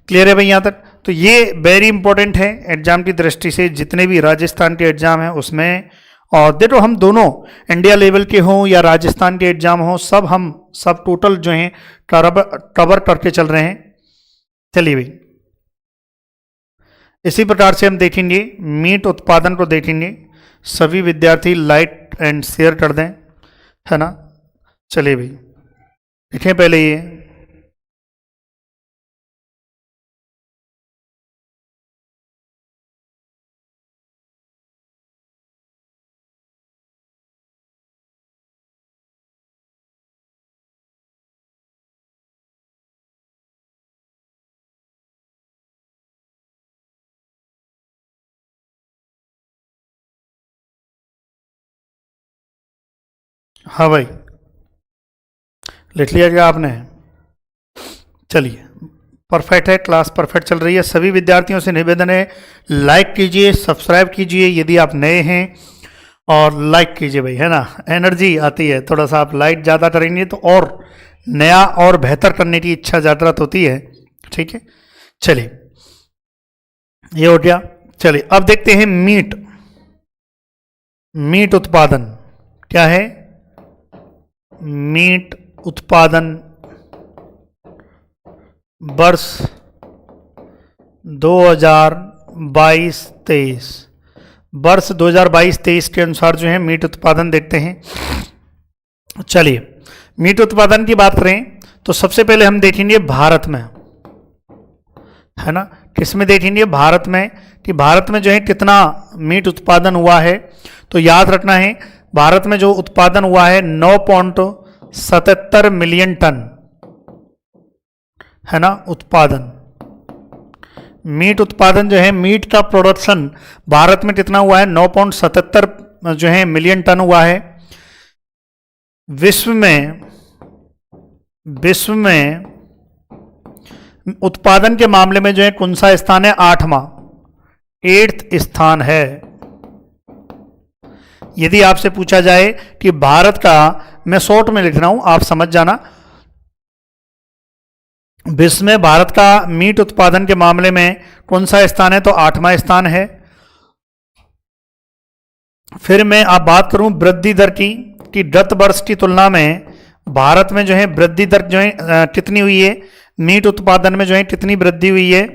क्लियर है भाई यहाँ तक? तो ये वेरी इंपॉर्टेंट है एग्जाम की दृष्टि से, जितने भी राजस्थान के एग्जाम हैं उसमें। और देखो, हम दोनों इंडिया लेवल के हों या राजस्थान के एग्जाम हों, सब टोटल जो हैं कवर करके चल रहे हैं। चलिए भाई, इसी प्रकार से हम देखेंगे मीट उत्पादन को देखेंगे। सभी विद्यार्थी लाइक एंड शेयर कर दें, है ना। चलिए भाई, देखें पहले ये हाँ भाई, लिख लिया क्या आपने? चलिए, परफेक्ट है, क्लास परफेक्ट चल रही है। सभी विद्यार्थियों से निवेदन है, लाइक कीजिए, सब्सक्राइब कीजिए यदि आप नए हैं, और लाइक कीजिए भाई, है ना। एनर्जी आती है, थोड़ा सा आप लाइक ज़्यादा करेंगे तो और नया और बेहतर करने की इच्छा जागृत होती है। ठीक है, चलिए ये हो गया। चलिए अब देखते हैं मीट उत्पादन क्या है। मीट उत्पादन वर्ष 2022-23 वर्ष 2022-23 के अनुसार जो है मीट उत्पादन देखते हैं। चलिए, मीट उत्पादन की बात करें तो सबसे पहले हम देखेंगे भारत में, है ना। किसमें देखेंगे? भारत में, कि भारत में जो है कितना मीट उत्पादन हुआ है। तो याद रखना है, भारत में जो उत्पादन हुआ है 9.77 मिलियन टन, है ना। उत्पादन, मीट उत्पादन जो है, मीट का प्रोडक्शन भारत में कितना हुआ है? 9.77 जो है मिलियन टन हुआ है। विश्व में उत्पादन के मामले में जो है कौन सा स्थान है? 8वां स्थान है। यदि आपसे पूछा जाए कि भारत का, मैं शॉर्ट में लिख रहा हूं, आप समझ जाना, विश्व में भारत का मीट उत्पादन के मामले में कौन सा स्थान है? तो 8वां स्थान है। फिर मैं आप बात करूं वृद्धि दर की, कि गत वर्ष की तुलना में भारत में जो है वृद्धि दर जो है कितनी हुई है? मीट उत्पादन में जो है कितनी वृद्धि हुई है?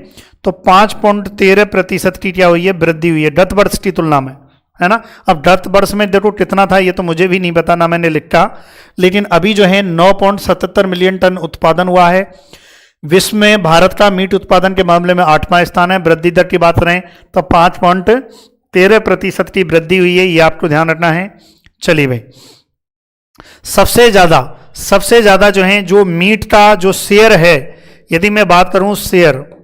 तो 5.13% की क्या हुई है? वृद्धि हुई है गत वर्ष की तुलना में, है ना। अब गत वर्ष में देखो कितना था, ये तो मुझे भी नहीं पता, ना मैंने लिखा, लेकिन अभी जो है 9.77 मिलियन टन उत्पादन हुआ है। विश्व में भारत का मीट उत्पादन के मामले में 8वां स्थान है। वृद्धि दर की बात करें तो 5.13% की वृद्धि हुई है, ये आपको ध्यान रखना है। चलिए भाई, सबसे ज्यादा जो है, जो मीट का जो शेयर है, यदि मैं बात करूं शेयर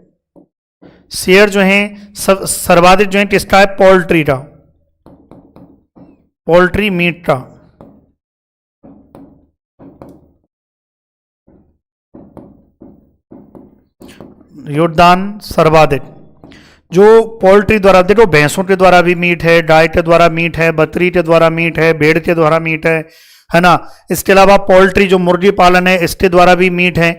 जो है सर्वाधिक जो है किसका है? पोल्ट्री मीट का। योगदान सर्वाधिक, जो पोल्ट्री द्वारा, देखो भैंसों के द्वारा भी मीट है, गाय के द्वारा मीट है, बकरी के द्वारा मीट है, भेड़ के द्वारा मीट है ना। इसके अलावा पोल्ट्री जो मुर्गी पालन है इसके द्वारा भी मीट है।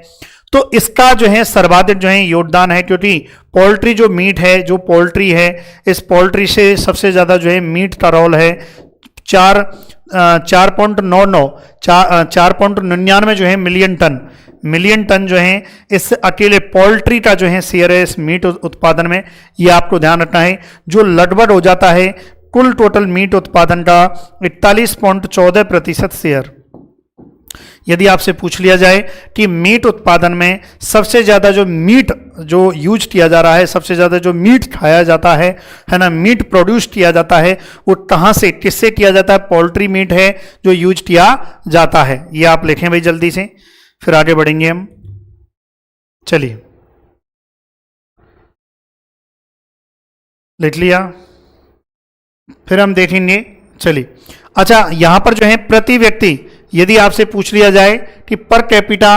तो इसका जो है सर्वाधिक जो है योगदान है, क्योंकि पोल्ट्री जो मीट है, जो पोल्ट्री है, इस पोल्ट्री से सबसे ज़्यादा जो है मीट का रोल है। 4.99 जो है मिलियन टन जो है इस अकेले पोल्ट्री का जो है शेयर है इस मीट उत्पादन में। ये आपको ध्यान रखना है, जो लगभग हो जाता है कुल टोटल मीट उत्पादन का 41.14% शेयर। यदि आपसे पूछ लिया जाए कि मीट उत्पादन में सबसे ज़्यादा जो मीट जो यूज किया जा रहा है, सबसे ज़्यादा जो मीट खाया जाता है ना, मीट प्रोड्यूस किया जाता है, वो कहाँ से, किससे किया जाता है? पोल्ट्री मीट है जो यूज किया जाता है। ये आप लिखें भाई जल्दी से, फिर आगे बढ़ेंगे हम। चलिए, लिख लिया, फिर हम देखेंगे। चलिए, अच्छा यहां पर जो है प्रति व्यक्ति, यदि आपसे पूछ लिया जाए कि पर कैपिटा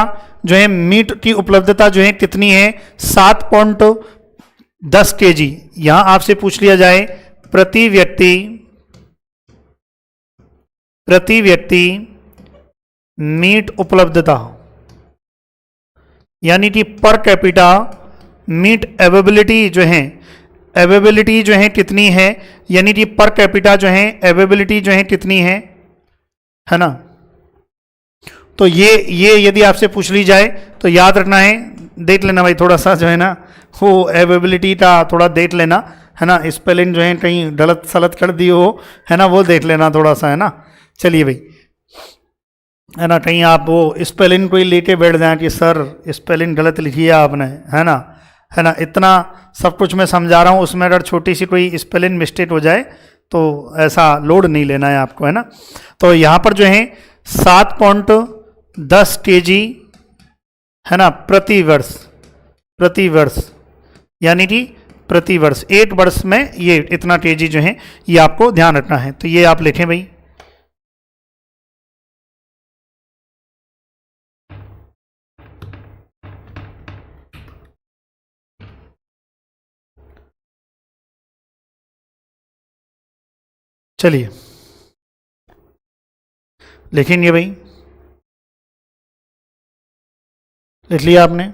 जो है मीट की उपलब्धता जो है कितनी है, 7.10 kg। यहां आपसे पूछ लिया जाए प्रति व्यक्ति मीट उपलब्धता, यानी कि पर कैपिटा मीट अवेबिलिटी जो है कितनी है, यानी कि पर कैपिटा जो है अवेबिलिटी जो है कितनी है ना। तो ये यदि आपसे पूछ ली जाए तो याद रखना है, देख लेना भाई थोड़ा सा जो है ना, वो अवेबिलिटी का थोड़ा देख लेना है ना, स्पेलिंग जो है कहीं गलत सलत कर दी हो है ना, वो देख लेना थोड़ा सा है ना। चलिए भाई, है ना, कहीं आप वो स्पेलिंग कोई लेके बैठ जाए कि सर स्पेलिंग गलत लिखी है आपने, है ना। इतना सब कुछ मैं समझा रहा हूँ, उसमें अगर छोटी सी कोई स्पेलिंग मिस्टेक हो जाए तो ऐसा लोड नहीं लेना है आपको, है ना। तो यहाँ पर जो है 7.10 kg है ना प्रति वर्ष, यानी कि प्रति वर्ष, एक वर्ष में ये इतना kg जो है ये आपको ध्यान रखना है। तो ये आप लिखें भाई। चलिए लिखेंगे भाई, लिख लिया आपने।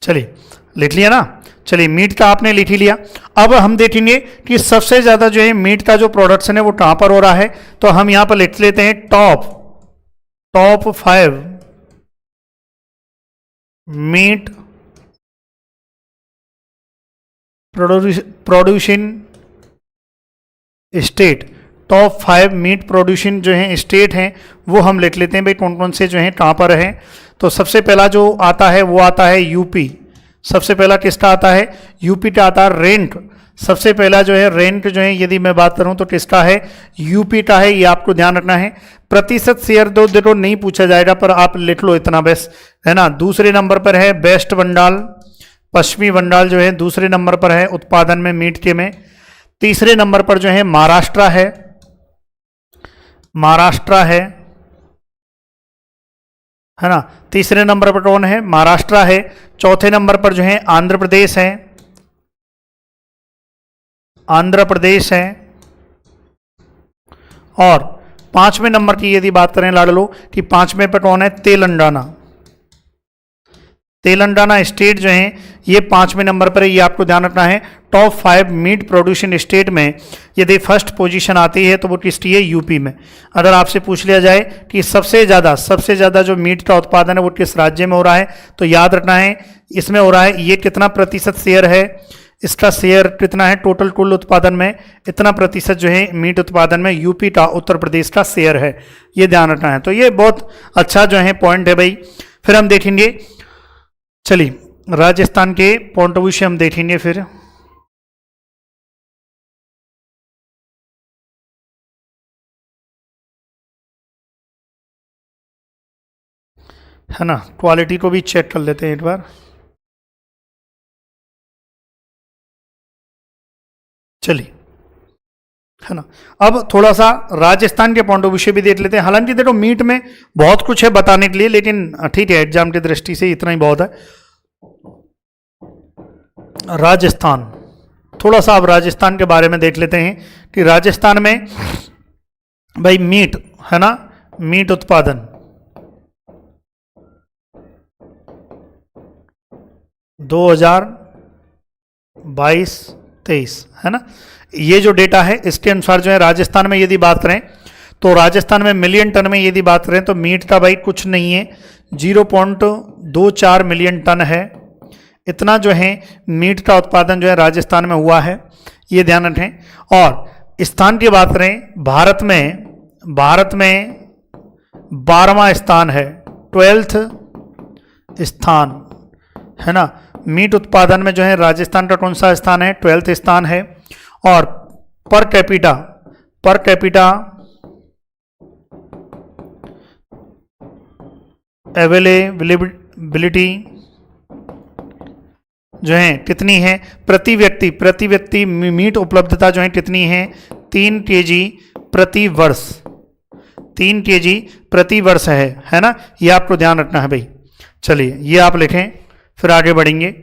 चलिए लिख लिया ना। चलिए मीट का आपने लिख ही लिया। अब हम देखेंगे कि सबसे ज्यादा जो है मीट का जो प्रोडक्शन है वो कहां पर हो रहा है। तो हम यहां पर लिख लेते हैं top 5 meet producing state. Top 5 meet producing जो है स्टेट हैं वो हम लिख लेते हैं भाई, कौन कौन से जो हैं कहां पर है। तो सबसे पहला जो आता है वो आता है यूपी। सबसे पहला किसका आता है? यूपी का आता है रैंक। सबसे पहला जो है रैंक जो है यदि मैं बात करूं तो किसका है? यूपी का है। ये आपको ध्यान रखना है। प्रतिशत शेयर दो देखो नहीं पूछा जाएगा, पर आप लिख लो इतना बस, है ना। दूसरे नंबर पर है वेस्ट बंगाल, पश्चिमी बंगाल जो है दूसरे नंबर पर है उत्पादन में मीट के में। तीसरे नंबर पर जो है महाराष्ट्र है ना। तीसरे नंबर पर कौन है? महाराष्ट्र है। चौथे नंबर पर जो है आंध्र प्रदेश है। और पांचवें नंबर की यदि बात करें लाडलो कि पांचवें पर कौन है? तेलंगाना स्टेट जो है ये पांचवें नंबर पर है। ये आपको ध्यान रखना है। टॉप 5 मीट प्रोड्यूसिंग स्टेट में यदि फर्स्ट पोजीशन आती है तो वो किसकी है? यूपी में। अगर आपसे पूछ लिया जाए कि सबसे ज़्यादा जो मीट का उत्पादन है वो किस राज्य में हो रहा है, तो याद रखना है इसमें हो रहा है। ये कितना प्रतिशत शेयर है? इसका शेयर कितना है टोटल कुल उत्पादन में? इतना प्रतिशत जो है मीट उत्पादन में यूपी का, उत्तर प्रदेश का शेयर है। ये ध्यान रखना है। तो ये बहुत अच्छा जो है पॉइंट है भाई। फिर हम देखेंगे, चलिए राजस्थान के पॉइंट ऑफ व्यू से हम देखेंगे फिर। है ना, क्वालिटी को भी चेक कर लेते हैं एक बार। चलिए, है ना। अब थोड़ा सा राजस्थान के पॉइंट ऑफ व्यू से भी देख लेते हैं। हालांकि देखो मीट में बहुत कुछ है बताने के लिए, लेकिन ठीक है एग्जाम की दृष्टि से इतना ही बहुत है। राजस्थान, थोड़ा सा अब राजस्थान के बारे में देख लेते हैं कि राजस्थान में भाई मीट है ना, मीट उत्पादन 2022-23 है ना, ये जो डेटा है इसके अनुसार जो है राजस्थान में यदि बात करें तो राजस्थान में मिलियन टन में यदि बात करें तो मीट का भाई कुछ नहीं है, 0.24 मिलियन टन है। इतना जो है मीट का उत्पादन जो है राजस्थान में हुआ है, ये ध्यान रखें। और स्थान की बात करें, भारत में 12वां स्थान है, 12th स्थान है ना। मीट उत्पादन में जो है राजस्थान का कौन सा स्थान है, 12th स्थान है। और पर कैपिटा अवेलेबिलिटी जो है कितनी है, प्रति व्यक्ति मीट उपलब्धता जो है कितनी है, 3 kg प्रति वर्ष, 3 kg प्रति वर्ष है ना। ये आपको ध्यान रखना है भाई। चलिए ये आप लिखें फिर आगे बढ़ेंगे,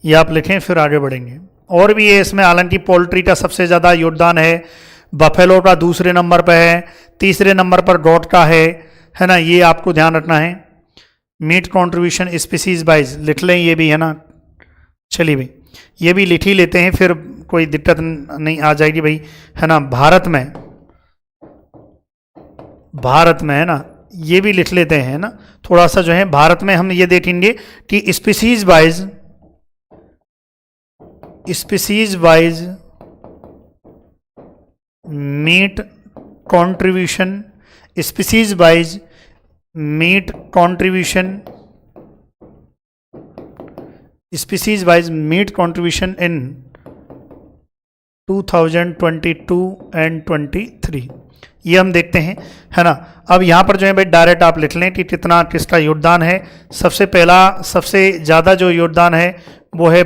ये आप लिखें फिर आगे बढ़ेंगे। और भी है इसमें, हालांकि पोल्ट्री का सबसे ज़्यादा योगदान है, बफेलो का दूसरे नंबर पर है, तीसरे नंबर पर गॉट का है ना, ये आपको ध्यान रखना है। मीट कंट्रीब्यूशन स्पीसीज वाइज लिख लें, ये भी है ना। चलिए भाई ये भी लिख ही लेते हैं, फिर कोई दिक्कत नहीं आ जाएगी भाई, है ना। भारत में है ना, ये भी लिख लेते हैं ना। थोड़ा सा जो है भारत में हम ये देखेंगे कि species wise meat contribution, species wise meat contribution in 2022 and 23, ये हम देखते हैं, है ना। अब यहाँ पर जो है भाई डायरेक्ट आप लिख लें कि कितना किसका योगदान है। सबसे ज़्यादा जो योगदान है वो है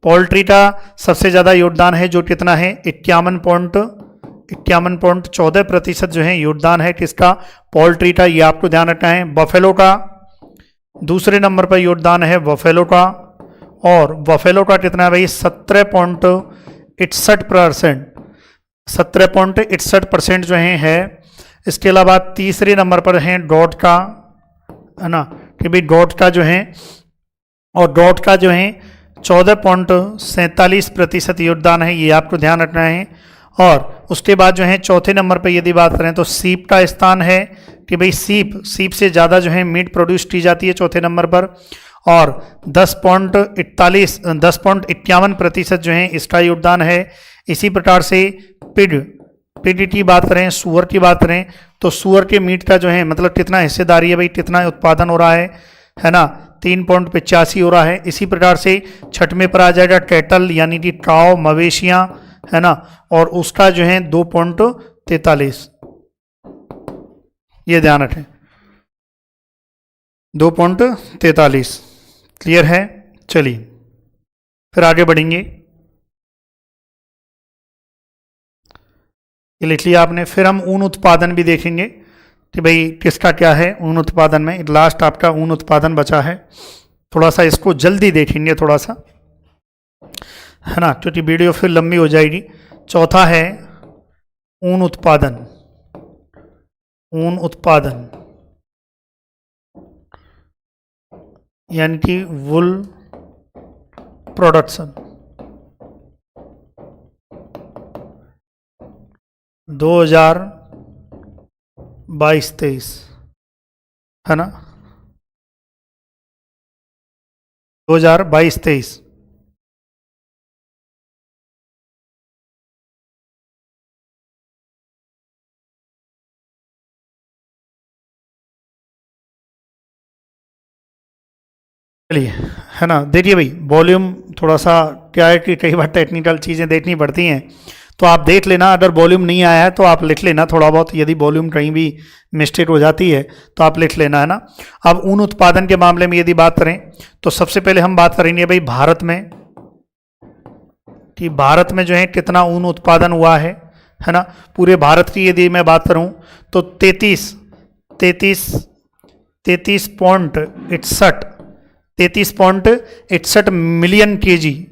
पोल्ट्री का सबसे ज़्यादा योगदान है, जो कितना है 51.14% जो है योगदान है किसका, पोल्ट्री का, ये आपको ध्यान रखना है। बफेलो का दूसरे नंबर पर योगदान है बफेलो का, और बफेलो का कितना है भाई 17.61% जो है। इसके अलावा तीसरे नंबर पर है डॉट का, है ना, कि भाई डॉट का जो है, और डॉट का जो है 14.47% योगदान है, ये आपको ध्यान रखना है। और उसके बाद जो है चौथे नंबर पर यदि बात करें तो सीप का स्थान है, कि भाई सीप से ज़्यादा जो है मीट प्रोड्यूस की जाती है चौथे नंबर पर, और 10.51% जो है इसका योगदान है। इसी प्रकार से पिग की बात करें, सूअर की बात करें तो सूअर के मीट का जो है मतलब कितना हिस्सेदारी है भाई, कितना उत्पादन हो रहा है ना, 3.85 हो रहा है। इसी प्रकार से छठवें पर आ जाएगा कैटल, यानी कि काव, मवेशियां, है ना, और उसका जो है 2.43, ये ध्यान रखें 2.43, क्लियर है। चलिए फिर आगे बढ़ेंगे, ये लिख लिया आपने। फिर हम ऊन उत्पादन भी देखेंगे कि भाई किसका क्या है ऊन उत्पादन में। लास्ट आपका ऊन उत्पादन बचा है, थोड़ा सा इसको जल्दी देखेंगे थोड़ा सा, है ना, क्योंकि वीडियो फिर लंबी हो जाएगी। चौथा है ऊन उत्पादन यानी कि वुल प्रोडक्शन 2022-23, है ना, 2022-23। चलिए, है ना, देखिए भाई वॉल्यूम थोड़ा सा क्या है कि कई बार टेक्निकल चीज़ें देखनी पड़ती हैं, तो आप देख लेना। अगर वॉल्यूम नहीं आया है तो आप लिख लेना थोड़ा बहुत, यदि वॉल्यूम कहीं भी मिस्टेक हो जाती है तो आप लिख लेना, है ना। अब ऊन उत्पादन के मामले में यदि बात करें तो सबसे पहले हम बात करेंगे भाई भारत में कि भारत में जो है कितना ऊन उत्पादन हुआ है ना। पूरे भारत की यदि मैं बात करूं तो 33.61 मिलियन केजी,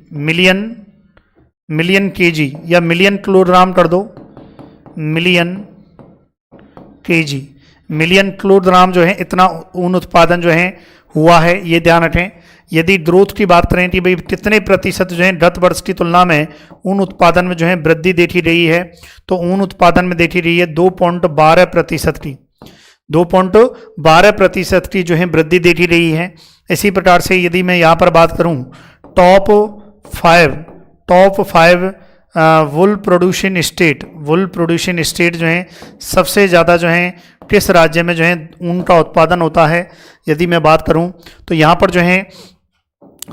मिलियन केजी या मिलियन किलोग्राम कर दो, मिलियन केजी, मिलियन किलोग्राम जो है इतना ऊन उत्पादन जो है हुआ है, ये ध्यान रखें। यदि ग्रोथ की बात करें कि भाई कितने प्रतिशत जो है गत वर्ष की तुलना में ऊन उत्पादन में जो है वृद्धि देखी रही है, तो ऊन उत्पादन में देखी रही है 2.12% की, 2.12% की जो है वृद्धि देखी रही है। इसी प्रकार से यदि मैं यहाँ पर बात करूँ टॉप फाइव वुल प्रोड्यूसिंग स्टेट जो है सबसे ज़्यादा जो है किस राज्य में जो है ऊन का उत्पादन होता है, यदि मैं बात करूं तो यहाँ पर जो है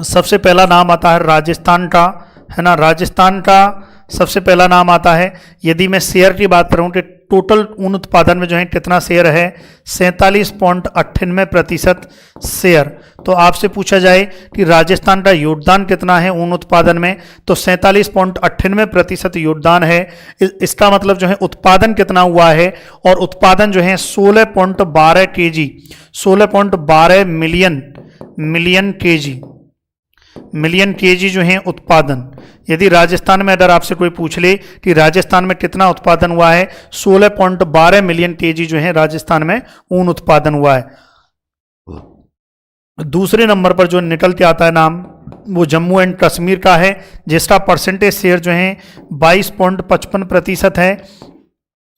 सबसे पहला नाम आता है राजस्थान का, है ना। राजस्थान का सबसे पहला नाम आता है। यदि मैं शेयर की बात करूं कि टोटल ऊन उत्पादन में जो है कितना शेयर है, 47.98% शेयर। तो आपसे पूछा जाए कि राजस्थान का योगदान कितना है ऊन उत्पादन में, तो 47.98% योगदान है। इसका मतलब जो है उत्पादन कितना हुआ है, और उत्पादन जो है 16.12 केजी, 16.12 मिलियन केजी जो है उत्पादन। यदि राजस्थान में अगर आपसे कोई पूछ ले कि राजस्थान में कितना उत्पादन हुआ है, 16.12 मिलियन केजी जो है राजस्थान में ऊन उत्पादन हुआ है। दूसरे नंबर पर जो निकल के आता है नाम, वो जम्मू एंड कश्मीर का है, जिसका परसेंटेज शेयर जो है 22.55% है,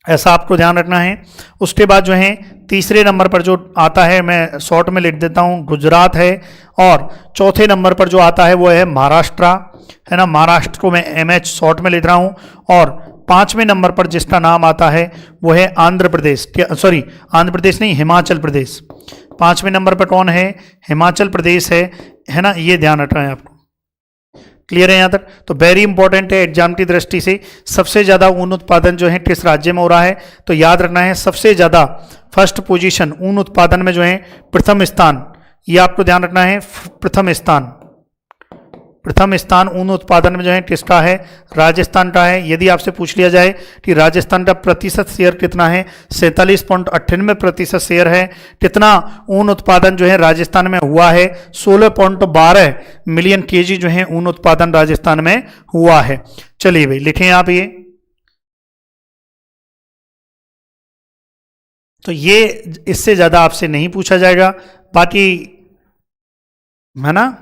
ऐसा आपको ध्यान रखना है। उसके बाद जो है तीसरे नंबर पर जो आता है, मैं शॉर्ट में लिख देता हूँ, गुजरात है। और चौथे नंबर पर जो आता है वो है महाराष्ट्र, है ना। महाराष्ट्र को मैं MH शॉर्ट में लिख रहा हूँ। और पांचवें नंबर पर जिसका नाम आता है वो है आंध्र प्रदेश, आंध्र प्रदेश नहीं, हिमाचल प्रदेश। पांचवें नंबर पर कौन है, हिमाचल प्रदेश है ना। ये ध्यान रखना है आपको। क्लियर है यहाँ तक? तो वेरी इंपॉर्टेंट है एग्जाम की दृष्टि से। सबसे ज्यादा ऊन उत्पादन जो है किस राज्य में हो रहा है, तो याद रखना है सबसे ज्यादा फर्स्ट पोजीशन ऊन उत्पादन में जो है प्रथम स्थान, ये आपको ध्यान रखना है। प्रथम स्थान ऊन उत्पादन में जो है किसका है, राजस्थान का है। यदि आपसे पूछ लिया जाए कि राजस्थान का प्रतिशत शेयर कितना है, 47.98% शेयर है। कितना ऊन उत्पादन जो है राजस्थान में हुआ है, 16.12 मिलियन केजी जो है ऊन उत्पादन राजस्थान में हुआ है। चलिए भाई लिखें आप ये। तो ये इससे ज्यादा आपसे नहीं पूछा जाएगा, बाकी है ना।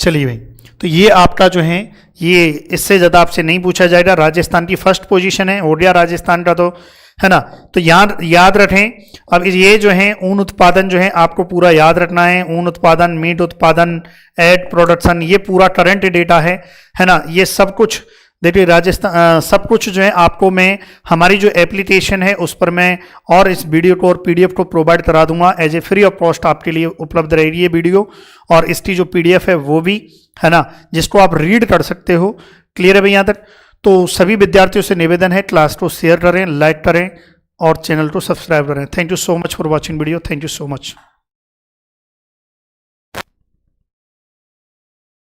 चलिए भाई, तो ये आपका जो है ये इससे ज़्यादा आपसे नहीं पूछा जाएगा। राजस्थान की फर्स्ट पोजीशन है, हो गया राजस्थान का, तो है ना। तो याद रखें। अब ये जो है ऊन उत्पादन जो है आपको पूरा याद रखना है। ऊन उत्पादन, मीट उत्पादन, एग प्रोडक्शन, ये पूरा करंट डेटा है ना। ये सब कुछ देखिए राजस्थान सब कुछ जो है आपको मैं हमारी जो एप्लीकेशन है उस पर मैं और इस वीडियो को और PDF को प्रोवाइड करा दूंगा as a free of cost, आपके लिए उपलब्ध रहेगी ये वीडियो। और इसकी जो PDF है वो भी, है ना, जिसको आप रीड कर सकते हो। क्लियर है भाई यहाँ तक? तो सभी विद्यार्थियों से निवेदन है क्लास को शेयर करें, लाइक करें और चैनल को सब्सक्राइब करें। Thank you so much for watching video. Thank you so much.